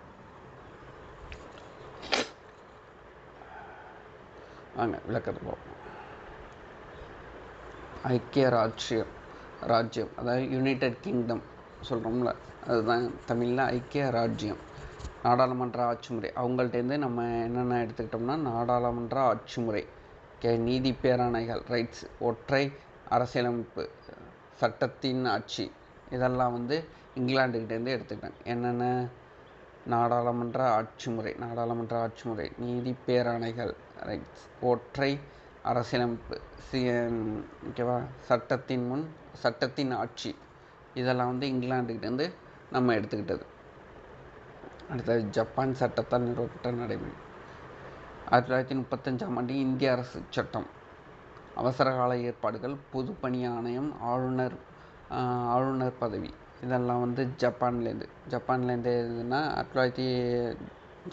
வாங்க விளக்கத்தை பார்ப்போம். ஐக்கிய ராஜ்யம் அதாவது யுனைடெட் கிங்டம் சொல்கிறோம்ல, அதுதான் தமிழில் ஐக்கிய ராஜ்யம். நாடாளுமன்ற ஆட்சி முறை அவங்கள்ட்டேருந்து நம்ம என்னென்ன எடுத்துக்கிட்டோம்னா, நாடாளுமன்ற ஆட்சி முறை, நீதி பேராணைகள் ரைட்ஸ், ஒற்றை அரசியலமைப்பு, சட்டத்தின் ஆட்சி, இதெல்லாம் இங்கிலாந்துக்கிட்டேருந்து எடுத்துக்கிட்டாங்க. என்னென்ன? நாடாளுமன்ற ஆட்சி முறை, நீதி பேராணைகள் ரைட்ஸ், ஒற்றை அரசியலமைப்பு, ஓகேவா, சட்டத்தின் ஆட்சி, இதெல்லாம் இங்கிலாந்துக்கிட்டேருந்து நம்ம எடுத்துக்கிட்டது. அடுத்தது ஜப்பான் சட்டத்தால் நிறுவப்பட்ட நடைமுறை. 1935ஆம் ஆண்டு இந்திய அரசு சட்டம். அவசரகால ஏற்பாடுகள், பொது பணி ஆணையம், ஆளுநர் பதவி, இதெல்லாம் ஜப்பான்லேருந்து எதுனா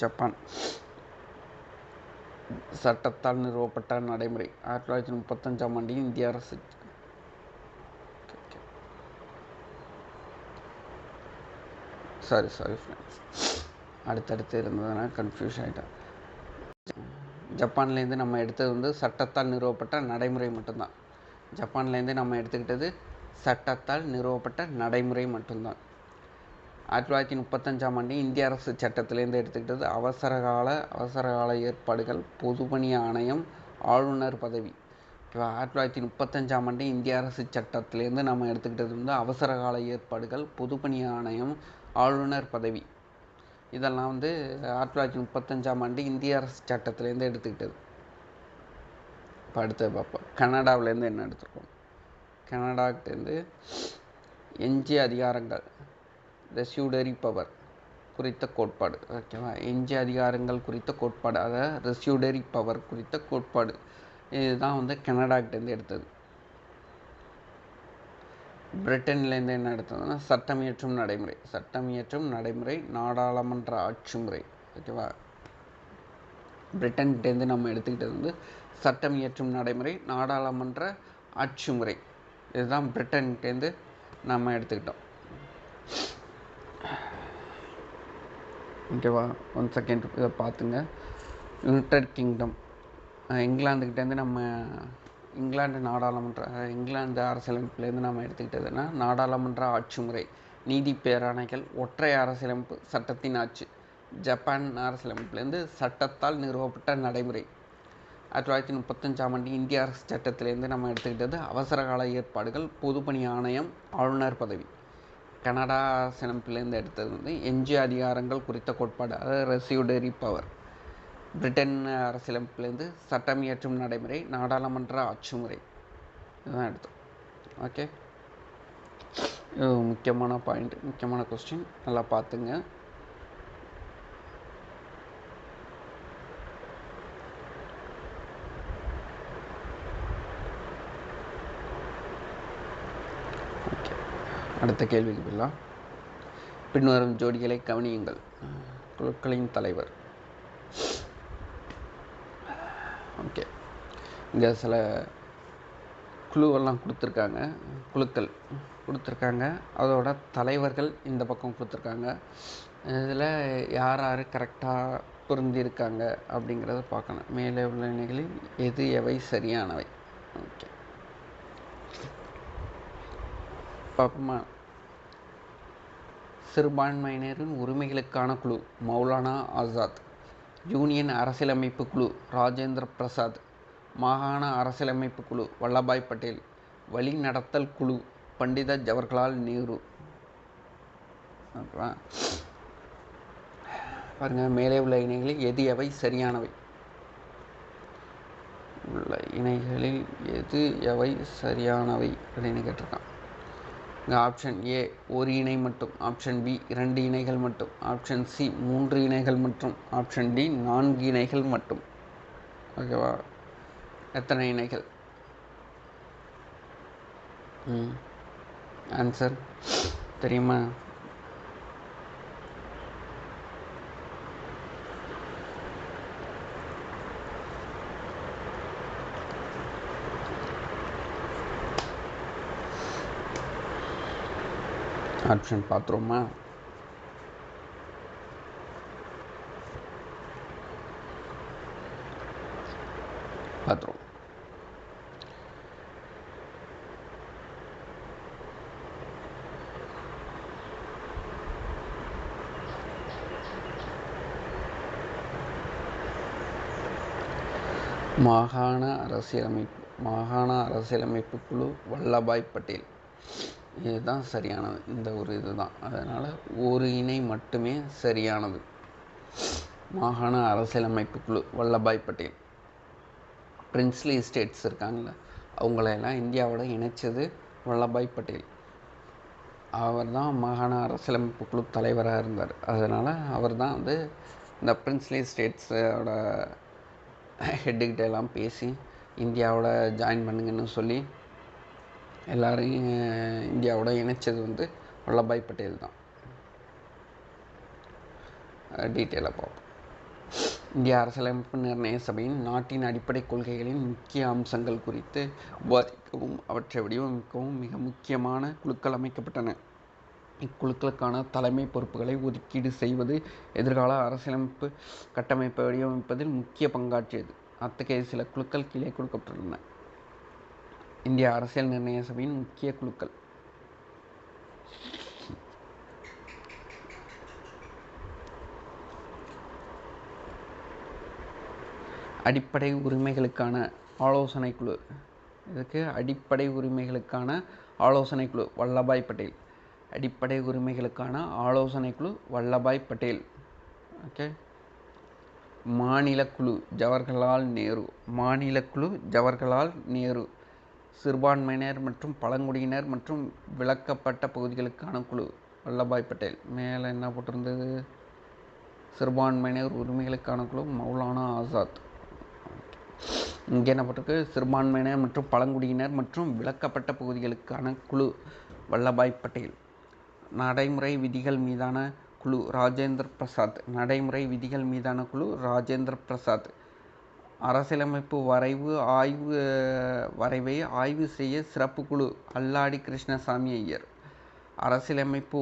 ஜப்பான் சட்டத்தால் நிறுவப்பட்ட நடைமுறை. 1935ஆம் ஆண்டு இந்திய அரசு. சாரி ஃப்ரெண்ட்ஸ், அடுத்தடுத்து இருந்ததுன்னா கன்ஃபியூஸ் ஆகிட்டேன். ஜப்பான்லேருந்து நம்ம எடுத்தது சட்டத்தால் நிறுவப்பட்ட நடைமுறை மட்டும்தான். ஜப்பான்லேருந்து நம்ம எடுத்துக்கிட்டது சட்டத்தால் நிறுவப்பட்ட நடைமுறை மட்டும்தான். 1935ஆம் ஆண்டு இந்திய அரசு சட்டத்திலேருந்து எடுத்துக்கிட்டது அவசரகால ஏற்பாடுகள், பொதுப்பணி ஆணையம், ஆளுநர் பதவி. ஓகேவா. 1935ஆம் ஆண்டு இந்திய அரசு சட்டத்திலேருந்து நம்ம எடுத்துக்கிட்டது அவசரகால ஏற்பாடுகள், பொதுப்பணி ஆணையம், ஆளுநர் பதவி. இதெல்லாம் 1935ஆம் ஆண்டு இந்திய அரசு சட்டத்திலேருந்து எடுத்துக்கிட்டது. இப்போ அடுத்தது பார்ப்போம். கனடாவிலேருந்து என்ன எடுத்துருக்கோம்? கனடாக்கிட்டேருந்து எஞ்சிய அதிகாரங்கள் ரெசியூடரி பவர் குறித்த கோட்பாடு. ஓகேவா. எஞ்சிய அதிகாரங்கள் குறித்த கோட்பாடு, அதாவது ரெசியூடரி பவர் குறித்த கோட்பாடு, இதுதான் கனடாக்கிட்டேருந்து எடுத்தது. பிரிட்டன்லேருந்து என்ன எடுத்ததுன்னா சட்டமியற்றும் நடைமுறை, நாடாளுமன்ற ஆட்சி முறை. ஓகேவா. பிரிட்டன்கிட்டேருந்து நம்ம எடுத்துக்கிட்டது சட்டமியற்றும் நடைமுறை, நாடாளுமன்ற ஆட்சி முறை, இதுதான் பிரிட்டன்கிட்டேருந்து நம்ம எடுத்துக்கிட்டோம். ஓகேவா. 1 செகண்ட் இதை பார்த்துங்க. யுனைடெட் கிங்டம் இங்கிலாந்துக்கிட்டேருந்து நம்ம இங்கிலாந்து அரசியலமைப்புலேருந்து நம்ம எடுத்துக்கிட்டதுன்னா நாடாளுமன்ற ஆட்சி முறை, நீதி பேராணைகள், ஒற்றை அரசியலமைப்பு, சட்டத்தின் ஆட்சி. ஜப்பான் அரசியலமைப்புலேருந்து சட்டத்தால் நிறுவப்பட்ட நடைமுறை. 1935ஆம் ஆண்டு இந்திய அரசு சட்டத்திலேருந்து நம்ம எடுத்துக்கிட்டது அவசரகால ஏற்பாடுகள், பொதுப்பணி ஆணையம், ஆளுநர் பதவி. கனடா அரசியலமைப்பிலேருந்து எடுத்தது வந்து எஞ்சிய அதிகாரங்கள் குறித்த கோட்பாடு, அதாவது ரெசியூடரி பவர். பிரிட்டன் அரசியலமைப்பிலேருந்து சட்டம் இயற்றும் நடைமுறை, நாடாளுமன்ற ஆட்சி முறை, இதுதான் எடுத்தோம். ஓகே, இது முக்கியமான பாயிண்ட், முக்கியமான கொஸ்டின், நல்லா பார்த்துங்க. ஓகே, அடுத்த கேள்விக்கு போயிடலாம். பின்வரும் ஜோடிகளை கவனியுங்கள். குழுக்களின் தலைவர். ஓகே, இங்கே சில குழுவெல்லாம் கொடுத்துருக்காங்க, குழுக்கள் கொடுத்துருக்காங்க, அதோட தலைவர்கள் இந்த பக்கம் கொடுத்துருக்காங்க. இதில் யார் யார் கரெக்டாக பொருந்திருக்காங்க அப்படிங்கிறத பார்க்கணும். மேலே உள்ள இணைகளில் எது எவை சரியானவை? ஓகே, பார்ப்போமா? சிறுபான்மையினரின் உரிமைகளுக்கான குழு மௌலானா ஆசாத். யூனியன் அரசியலமைப்பு குழு ராஜேந்திர பிரசாத். மாகாண அரசியலமைப்பு குழு வல்லபாய் பட்டேல். வழிநடத்தல் குழு பண்டித ஜவஹர்லால் நேரு. பாருங்க, மேலே உள்ள இணைகளில் எது எவை சரியானவை? உள்ள இணைகளில் எது எவை சரியானவை அப்படின்னு கேட்டிருக்கான். இங்கே ஆப்ஷன் ஏ ஒரு இணை மட்டும், ஆப்ஷன் பி 2 இணைகள் மட்டும், ஆப்ஷன் சி 3 இணைகள் மற்றும், ஆப்ஷன் டி 4 இணைகள் மட்டும். ஓகேவா? எத்தனை இணைகள்? ஆன்சர் தெரியுமா? ஆப்ஷன் பார்த்துருவோமா? பார்த்துருவோம். மாகாண அரசியலமைப்பு குழு வல்லபாய் பட்டேல். இதுதான் சரியானது. இந்த ஒரு இதுதான், அதனால் ஒரு இணை மட்டுமே சரியானது. மாகாண அரசியலமைப்பு குழு வல்லபாய் பட்டேல். பிரின்ஸ்லி ஸ்டேட்ஸ் இருக்காங்கள, அவங்களெல்லாம் இந்தியாவோட இணைச்சது வல்லபாய் பட்டேல். அவர் தான் மாகாண அரசியலமைப்பு குழு தலைவராக இருந்தார். அதனால் அவர் தான் வந்து இந்த பிரின்ஸ்லி ஸ்டேட்ஸோட ஹெட்டுக்கிட்ட எல்லாம் பேசி இந்தியாவோட ஜாயின் பண்ணுங்கன்னு சொல்லி எல்லாரையும் இந்தியாவோட இணைச்சது வந்து வல்லபாய் பட்டேல் தான். டீட்டெயிலாக பார்ப்போம். இந்திய அரசியலமைப்பு நிர்ணய சபையின் நாட்டின் அடிப்படை கொள்கைகளின் முக்கிய அம்சங்கள் குறித்து விவாதிக்கவும் அவற்றை வடிவமைக்கவும் மிக முக்கியமான குழுக்கள் அமைக்கப்பட்டன. இக்குழுக்களுக்கான தலைமை பொறுப்புகளை ஒதுக்கீடு செய்வது எதிர்கால அரசியலமைப்பு கட்டமைப்பை வடிவமைப்பதில் முக்கிய பங்காற்றியது. அத்தகைய சில குழுக்கள் கீழே கொடுக்கப்பட்டுள்ளன. இந்திய அரசியல் நிர்ணய சபையின் முக்கிய குழுக்கள். அடிப்படை உரிமைகளுக்கான ஆலோசனை குழு. இதுக்கு அடிப்படை உரிமைகளுக்கான ஆலோசனை குழு வல்லபாய் பட்டேல். அடிப்படை உரிமைகளுக்கான ஆலோசனை குழு வல்லபாய் பட்டேல். ஓகே. மாநில குழு ஜவஹர்லால் நேரு. மாநில குழு ஜவஹர்லால் நேரு. சிறுபான்மையினர் மற்றும் பழங்குடியினர் மற்றும் விலக்கப்பட்ட பகுதிகளுக்கான குழு வல்லபாய் பட்டேல். மேலே என்ன போட்டிருந்தது? சிறுபான்மையினர் உரிமைகளுக்கான குழு மௌலானா ஆசாத். இங்கே என்ன போட்டிருக்கு? சிறுபான்மையினர் மற்றும் பழங்குடியினர் மற்றும் விலக்கப்பட்ட பகுதிகளுக்கான குழு வல்லபாய் பட்டேல். நடைமுறை விதிகள் மீதான குழு ராஜேந்திர பிரசாத். நடைமுறை விதிகள் மீதான குழு ராஜேந்திர பிரசாத். அரசியலமைப்பு வரைவை ஆய்வு செய்ய சிறப்பு குழு அல்லாடி கிருஷ்ணசாமி ஐயர். அரசியலமைப்பு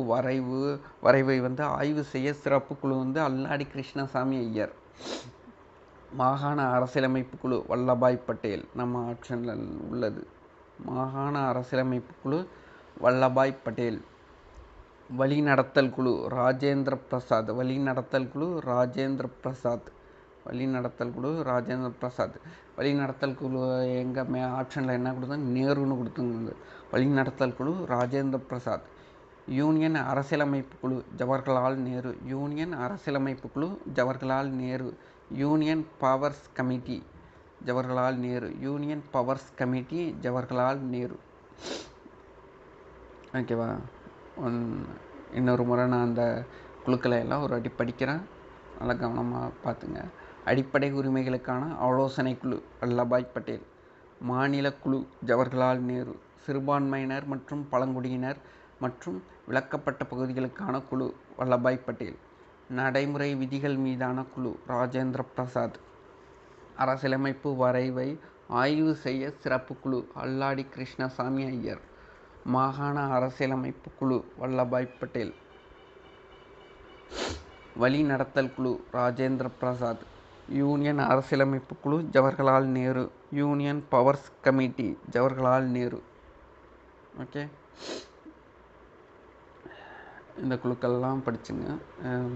வரைவை வந்து ஆய்வு செய்ய சிறப்பு குழு வந்து அல்லாடி கிருஷ்ணசாமி ஐயர். மாகாண அரசியலமைப்பு குழு வல்லபாய் பட்டேல். நம்ம ஆப்ஷனில் உள்ளது. மாகாண அரசியலமைப்பு குழு வல்லபாய் பட்டேல். வழிநடத்தல் குழு ராஜேந்திர பிரசாத். வழிநடத்தல் குழு ராஜேந்திர பிரசாத். வழிநடத்தல் குழு ராஜேந்திர பிரசாத். வழிநடத்தல் குழு எங்கள் ஆப்ஷனில் என்ன கொடுத்தா நேருன்னு கொடுத்துருந்தது. வழிநடத்தல் குழு ராஜேந்திர பிரசாத். யூனியன் அரசியலமைப்பு குழு ஜவஹர்லால் நேரு. யூனியன் அரசியலமைப்பு குழு Jawaharlal Nehru. Union powers committee Jawaharlal Nehru. Union powers committee Jawaharlal Nehru. ஓகேவா? இன்னொரு முறை நான் அந்த குழுக்களை எல்லாம் ஒரு வாட்டி படிக்கிறேன், நல்லா கவனமாக பார்த்துங்க. அடிப்படை உரிமைகளுக்கான ஆலோசனை குழு வல்லபாய் பட்டேல். மாநில குழு ஜவஹர்லால் நேரு. சிறுபான்மையினர் மற்றும் பழங்குடியினர் மற்றும் விலக்கப்பட்ட பகுதிகளுக்கான குழு வல்லபாய் பட்டேல். நடைமுறை விதிகள் மீதான குழு ராஜேந்திர பிரசாத். அரசியலமைப்பு வரைவை ஆய்வு செய்ய சிறப்பு குழு அல்லாடி கிருஷ்ணசாமி ஐயர். மாகாண அரசியலமைப்பு குழு வல்லபாய் பட்டேல். வழிநடத்தல் குழு ராஜேந்திர பிரசாத். யூனியன் அரசியலமைப்பு குழு Jawaharlal Nehru. Union powers committee Jawaharlal Nehru. Okay, இந்த குழுக்கள்லாம் படிச்சுங்க,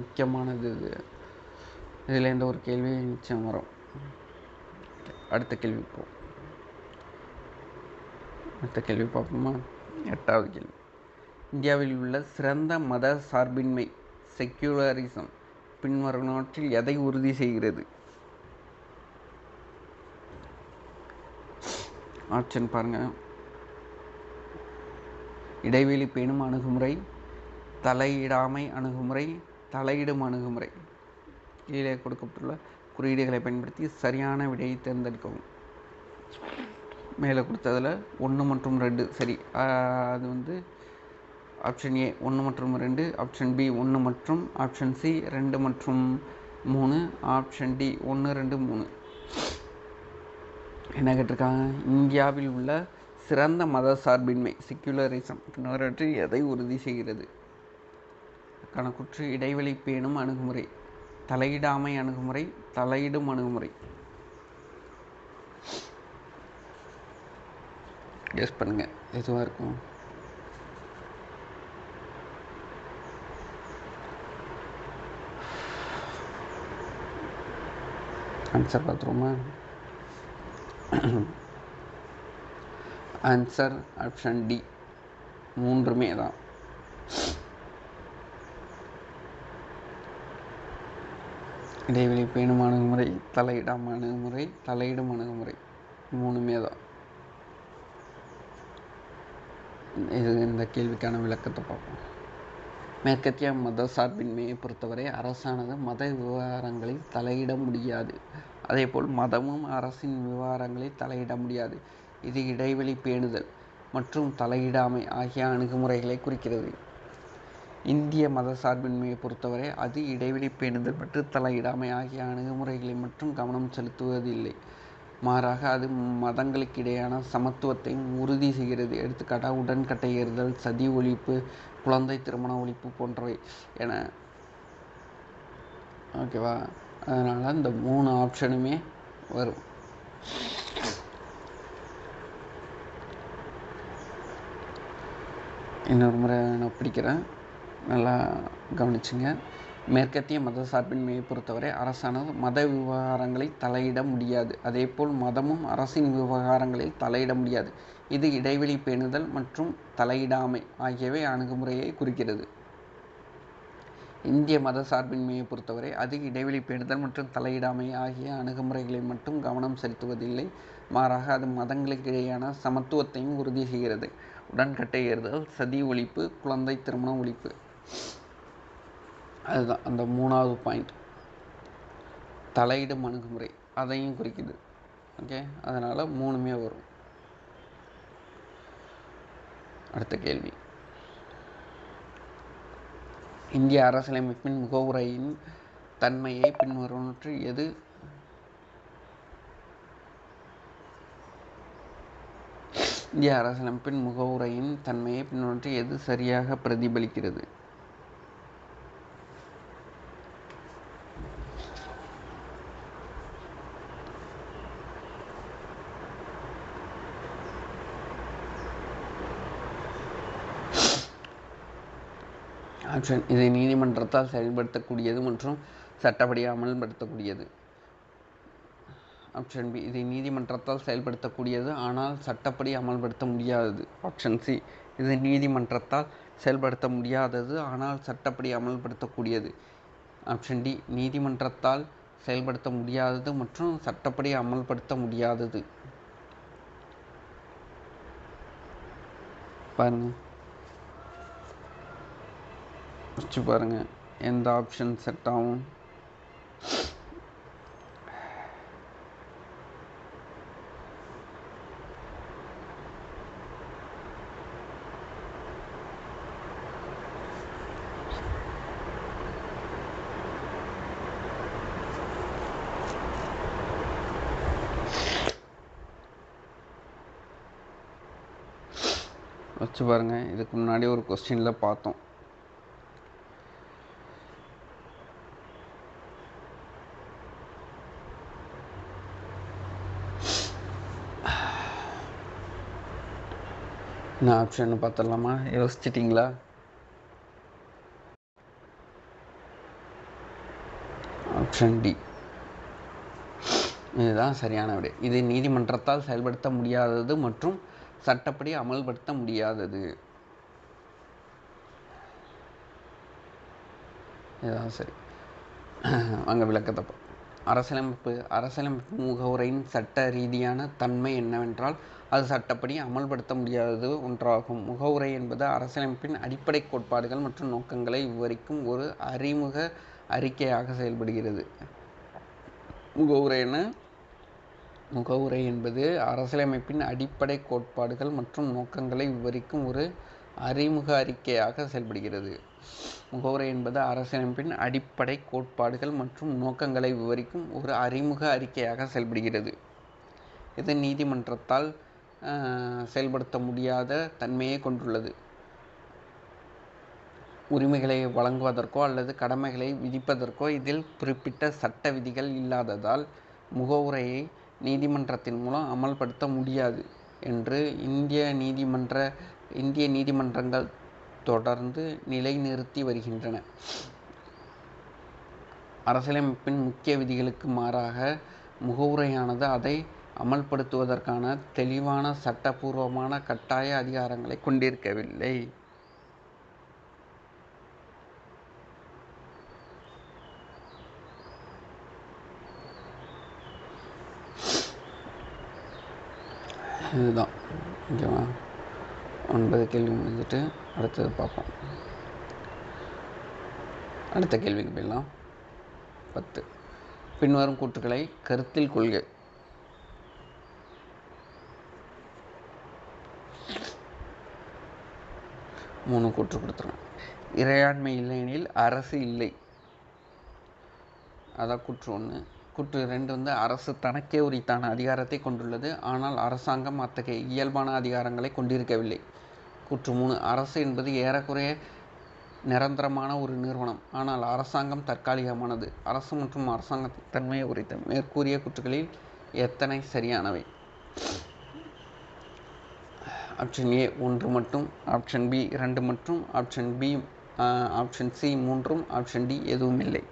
முக்கியமானது இது. இதில் எந்த ஒரு கேள்வி நிச்சயம் வரும். அடுத்த கேள்வி பார்ப்போமா? 8வது கேள்வி. இந்தியாவில் உள்ள சிறந்த மத சார்பின்மை செக்யூலரிசம் பின்வருவனவற்றில் எதை உறுதி செய்கிறது? ஆப்ஷன் பாருங்க. இடைவெளி பேணும் அணுகுமுறை, தலையிடாமை அணுகுமுறை, தலையிடும் அணுகுமுறை. கீழே கொடுக்கப்பட்டுள்ள குறியீடுகளை பயன்படுத்தி சரியான விடையை தேர்ந்தெடுக்கவும். மேலே கொடுத்ததில் 1 மற்றும் 2 சரி. அது ஆப்ஷன் ஏ 1 மற்றும் 2, ஆப்ஷன் பி 1 மற்றும், ஆப்ஷன் சி 2 மற்றும் 3, ஆப்ஷன் டி 1, 2, 3. என்ன கேட்டிருக்காங்க? இந்தியாவில் உள்ள சிறந்த மத சார்பின்மை செக்யூலரிசம் பின்வரவற்றில் எதை உறுதி செய்கிறது? கணக்குற்று இடைவெளி பேணும் அணுகுமுறை, தலையிடாமை அணுகுமுறை, தலையிடும் அணுகுமுறை. கெஸ் பண்ணுங்க, எதுவாக இருக்கும்? ஆன்சர் பார்த்துருவோமா? ஆன்சர் ஆப்ஷன் டி, 3மே தான். இடைவெளி பேணும் அணுகுமுறை, தலையிடாம அணுகுமுறை, தலையிடும் அணுகுமுறை, 3மே தான். இந்த கேள்விக்கான விளக்கத்தை பார்ப்போம். மேற்கத்திய மத சார்பின்மையை பொறுத்தவரை அரசானது மத விவகாரங்களில் தலையிட முடியாது. அதேபோல் மதமும் அரசின் விவகாரங்களில் தலையிட முடியாது. இது இடைவெளி பேணுதல் மற்றும் தலையிடாமை ஆகிய அணுகுமுறைகளை குறிக்கிறது. இந்திய மத சார்பின்மையை பொறுத்தவரை அது இடைவெளி பேணுதல் மற்றும் தலையிடாமை ஆகிய அணுகுமுறைகளை மட்டும் கவனம் செலுத்துவதில்லை. மாறாக அது மதங்களுக்கிடையான சமத்துவத்தையும் உறுதி செய்கிறது. எடுத்துக்காட்டாக உடன்கட்டை ஏறுதல், சதி ஒழிப்பு, குழந்தை திருமண ஒழிப்பு போன்றவை என. ஓகேவா? அதனால் இந்த 3 ஆப்ஷனுமே வரும். இன்னொரு முறை நான் பிடிக்கிறேன், நல்லா கவனிச்சுங்க. மேற்கத்திய மத சார்பின்மையை பொறுத்தவரை அரசானது மத விவகாரங்களில் தலையிட முடியாது. அதேபோல் மதமும் அரசின் விவகாரங்களில் தலையிட முடியாது. இது இடைவெளி பேணுதல் மற்றும் தலையிடாமை ஆகியவை அணுகுமுறையை குறிக்கிறது. இந்திய மத சார்பின்மையை பொறுத்தவரை அது இடைவெளி பேணுதல் மற்றும் தலையிடாமை ஆகிய அணுகுமுறைகளை மட்டும் கவனம் செலுத்துவதில்லை. மாறாக அது மதங்களுக்கிடையான சமத்துவத்தையும் உறுதி செய்கிறது. உடன்கட்டை ஏறுதல், சதி ஒழிப்பு, குழந்தை திருமண ஒழிப்பு, அதுதான் அந்த 3வது பாயிண்ட். தலையிடும் அணுகுமுறை அதையும் குறிக்குது. ஓகே, அதனால் 3மே வரும். அடுத்த கேள்வி. இந்திய அரசியலமைப்பின் முகவுரையின் தன்மையை பின்வருவனவற்றில் எது இந்திய அரசியலமைப்பின் முகவுரையின் தன்மையை பின்வருவனவற்றில் எது சரியாக பிரதிபலிக்கிறது? ஆப்ஷன். இது நீதிமன்றத்தால் செயல்படுத்தக்கூடியது மற்றும் சட்டப்படி அமல்படுத்தக்கூடியது. ஆப்ஷன் பி, இது நீதிமன்றத்தால் செயல்படுத்தக்கூடியது ஆனால் சட்டப்படி அமல்படுத்த முடியாதது. ஆப்ஷன் சி, இது நீதிமன்றத்தால் செயல்படுத்த முடியாதது ஆனால் சட்டப்படி அமல்படுத்தக்கூடியது. ஆப்ஷன் டி, நீதிமன்றத்தால் செயல்படுத்த முடியாதது மற்றும் சட்டப்படி அமல்படுத்த முடியாதது. பாருங்க, யோசிச்சு பாருங்க எந்த ஆப்ஷன் செட் ஆகும். வச்சு பாருங்கள். இதுக்கு முன்னாடி ஒரு கொஸ்டினில் பார்த்தோம். என்ன ஆப்ஷன் பார்த்துடலாமா? யோசிச்சிட்டிங்களா? ஆப்ஷன் டி, இதுதான் சரியான விடை. இது நீதிமன்றத்தால் செயல்படுத்த முடியாதது மற்றும் சட்டப்படி அமல்படுத்த முடியாதது. இதுதான் சரி. அங்கே விளக்கத்தை அரசியலமைப்பு முகவுரையின் சட்ட ரீதியான தன்மை என்னவென்றால் அது சட்டப்படி அமல்படுத்த முடியாதது ஒன்றாகும். முகவுரை என்பது அரசியலமைப்பின் அடிப்படை கோட்பாடுகள் மற்றும் நோக்கங்களை விவரிக்கும் ஒரு அறிமுக அறிக்கையாக செயல்படுகிறது. முகவுரை என்பது அரசியலமைப்பின் அடிப்படை கோட்பாடுகள் மற்றும் நோக்கங்களை விவரிக்கும் ஒரு அறிமுக அறிக்கையாக செயல்படுகிறது. முகவுரை என்பது அரசியலமைப்பின் அடிப்படை கோட்பாடுகள் மற்றும் நோக்கங்களை விவரிக்கும் ஒரு அறிமுக அறிக்கையாக செயல்படுகிறது. இது நீதிமன்றத்தால் செயல்படுத்த முடியாத தன்மையை கொண்டுள்ளது. உரிமைகளை வழங்குவதற்கோ அல்லது கடமைகளை விதிப்பதற்கோ இதில் குறிப்பிட்ட சட்ட விதிகள் இல்லாததால் முகவுரையை நீதிமன்றத்தின் மூலம் அமல்படுத்த முடியாது என்று இந்திய நீதிமன்றங்கள் தொடர்ந்து நிலைநிறுத்தி வருகின்றன. அரசியலமைப்பின் முக்கிய விதிகளுக்கு மாறாக முகவுரையானது அதை அமல்படுத்துவதற்கான தெளிவான சட்டபூர்வமான கட்டாய அதிகாரங்களை கொண்டிருக்கவில்லை. இதுதான் ஓகேவா? 9 கேள்வி முடிஞ்சிட்டு அடுத்தது பார்ப்போம். அடுத்த கேள்விக்கு போயிடலாம். 10, பின்வரும் கூற்றுக்களை கருத்தில் கொள்க. மூணு கூற்று கொடுத்துருங்க. இறையாண்மை இல்லையெனில் அரசு இல்லை, அதான் கூற்று 1. கூற்று 2 அரசு தனக்கே உரித்தான அதிகாரத்தை கொண்டுள்ளது, ஆனால் அரசாங்கம் அத்தகைய இயல்பான அதிகாரங்களை கொண்டிருக்கவில்லை. கூற்று 3, அரசு என்பது ஏறக்குறைய நிரந்தரமான ஒரு நிறுவனம், ஆனால் அரசாங்கம் தற்காலிகமானது. அரசு மற்றும் அரசாங்கத்தின் தன்மையை உரைத்த மேற்கூறிய கூற்றுகளில் எத்தனை சரியானவை? ஆப்ஷன் ஏ 1 மட்டும், ஆப்ஷன் பி 2 மட்டும், ஆப்ஷன் சி 3, ஆப்ஷன் டி எதுவும் இல்லை.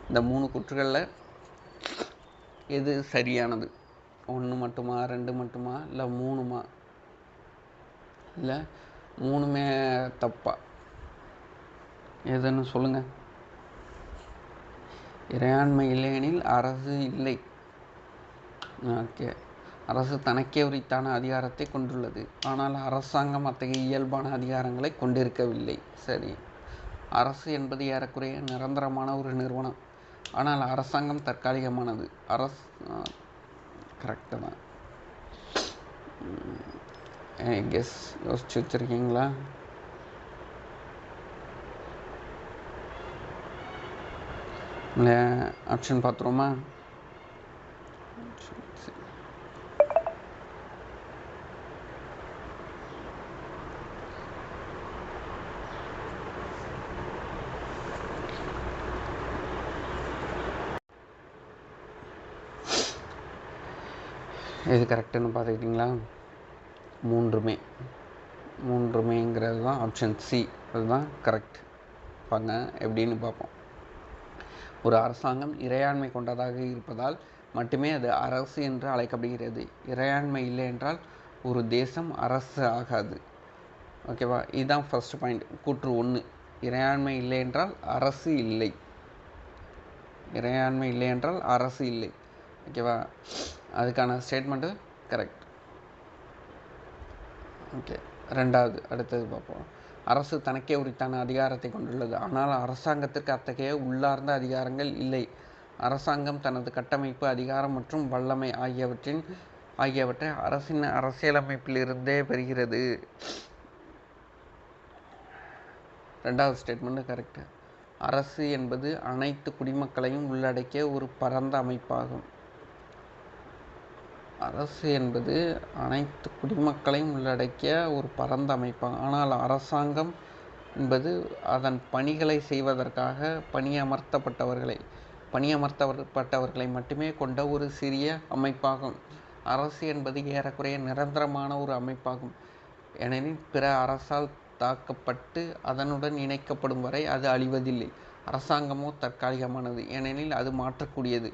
இந்த 3 கூற்றுகளில் எது சரியானது? 1 மட்டுமா, 2 மட்டுமா, இல்லை 3மா, இல்லை 3மே தப்பா? எதுன்னு சொல்லுங்கள். இறையாண்மை இல்லையெனில் அரசு இல்லை. ஓகே. அரசு தனக்கே உரித்தான அதிகாரத்தை கொண்டுள்ளது, ஆனால் அரசாங்கம் அத்தகைய இயல்பான அதிகாரங்களை கொண்டிருக்கவில்லை. சரி. அரசு என்பது ஏறக்குறைய நிரந்தரமான ஒரு நிறுவனம், ஆனால் அரசாங்கம் தற்காலிகமானது. கரெக்டு தான். கெஸ் யோசிச்சு வச்சுருக்கீங்களா? இல்லை ஆப்ஷன் பார்த்துருவோமா? எது கரெக்டுன்னு பார்த்துக்கிட்டிங்களா? மூன்றுமேங்கிறது தான் ஆப்ஷன் சி, அதுதான் கரெக்ட். பாருங்க எப்படின்னு பார்ப்போம். ஒரு அரசாங்கம் இறையாண்மை கொண்டதாக இருப்பதால் மட்டுமே அது அரசு என்று அழைக்கப்படுகிறது. இறையாண்மை இல்லை என்றால் ஒரு தேசம் அரசு ஆகாது. ஓகேவா? இதுதான் ஃபர்ஸ்ட் பாயிண்ட். கூற்று 1, இறையாண்மை இல்லை என்றால் அரசு இல்லை. இறையாண்மை இல்லை என்றால் அரசு இல்லை. ஓகேவா? அதுக்கான ஸ்டேட்மெண்ட்டு கரெக்ட். ஓகே, ரெண்டாவது அடுத்தது பார்ப்போம். அரசு தனக்கே உரித்தான அதிகாரத்தை கொண்டுள்ளது, ஆனால் அரசாங்கத்திற்கு அத்தகைய உள்ளார்ந்த அதிகாரங்கள் இல்லை. அரசாங்கம் தனது கட்டமைப்பு, அதிகாரம் மற்றும் வல்லமை ஆகியவற்றை அரசின் அரசியலமைப்பிலிருந்தே பெறுகிறது. ரெண்டாவது ஸ்டேட்மெண்ட் கரெக்டு. அரசு என்பது அனைத்து குடிமக்களையும் உள்ளடக்கிய ஒரு பரந்த அமைப்பாகும். அரசு என்பது அனைத்து குடிமக்களையும் உள்ளடக்கிய ஒரு பரந்த அமைப்பாகும். ஆனால் அரசாங்கம் என்பது அதன் பணிகளை செய்வதற்காக பணியமர்த்தப்பட்டவர்களை மட்டுமே கொண்ட ஒரு சிறிய அமைப்பாகும். அரசு என்பது ஏறக்குறைய நிரந்தரமான ஒரு அமைப்பாகும். ஏனெனில் பிற அரசால் தாக்கப்பட்டு அதனுடன் இணைக்கப்படும் வரை அது அழிவதில்லை. அரசாங்கமோ தற்காலிகமானது, ஏனெனில் அது மாற்றக்கூடியது.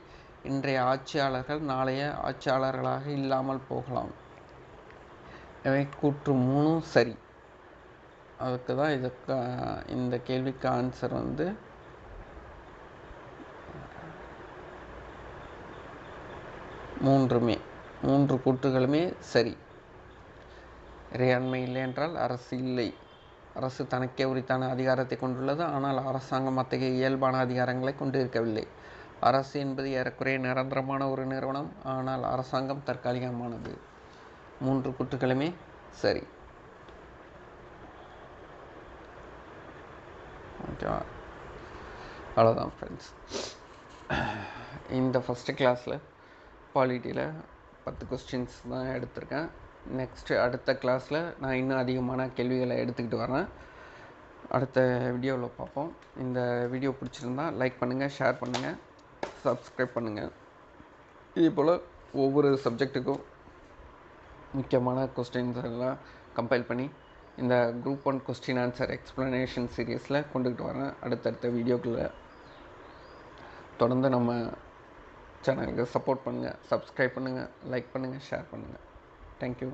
இன்றைய ஆட்சியாளர்கள் நாளைய ஆட்சியாளர்களாக இல்லாமல் போகலாம். எனவே கூற்று 3 சரி. அதுக்கு தான் இந்த கேள்விக்கு ஆன்சர் 3 கூற்றுகளுமே சரி. இறையாண்மை இல்லை என்றால் அரசு இல்லை. அரசு தனக்கே உரித்தான அதிகாரத்தை கொண்டுள்ளது, ஆனால் அரசாங்கம் அத்தகைய இயல்பான அதிகாரங்களை கொண்டிருக்கவில்லை. அரசு என்பது ஏறக்குறைய நிரந்தரமான ஒரு நிறுவனம், ஆனால் அரசாங்கம் தற்காலிகமானது. 3 கூற்றுகளுமே சரி. ஓகேவா? அவ்வளோதான் ஃப்ரெண்ட்ஸ். இந்த ஃபஸ்ட்டு கிளாஸில் பாலிட்டியில் 10 கொஸ்டின்ஸ் தான் எடுத்திருக்கேன். அடுத்த கிளாஸில் நான் இன்னும் அதிகமான கேள்விகளை எடுத்துக்கிட்டு வரேன். அடுத்த வீடியோவில் பார்ப்போம். இந்த வீடியோ பிடிச்சிருந்தா லைக் பண்ணுங்கள், ஷேர் பண்ணுங்கள், சப்ஸ்கிரைப் பண்ணுங்கள். இதேபோல் ஒவ்வொரு சப்ஜெக்ட்டுக்கும் முக்கியமான கொஸ்டின்ஸ் எல்லாம் கம்பைல் பண்ணி இந்த குரூப் 1 கொஸ்டின் ஆன்சர் எக்ஸ்ப்ளனேஷன் சீரியஸில் கொண்டுக்கிட்டு வரேன். அடுத்தடுத்த வீடியோக்களில் தொடர்ந்து நம்ம சேனலுக்கு சப்போர்ட் பண்ணுங்கள், சப்ஸ்கிரைப் பண்ணுங்கள், லைக் பண்ணுங்கள், ஷேர் பண்ணுங்கள். தேங்க்யூ.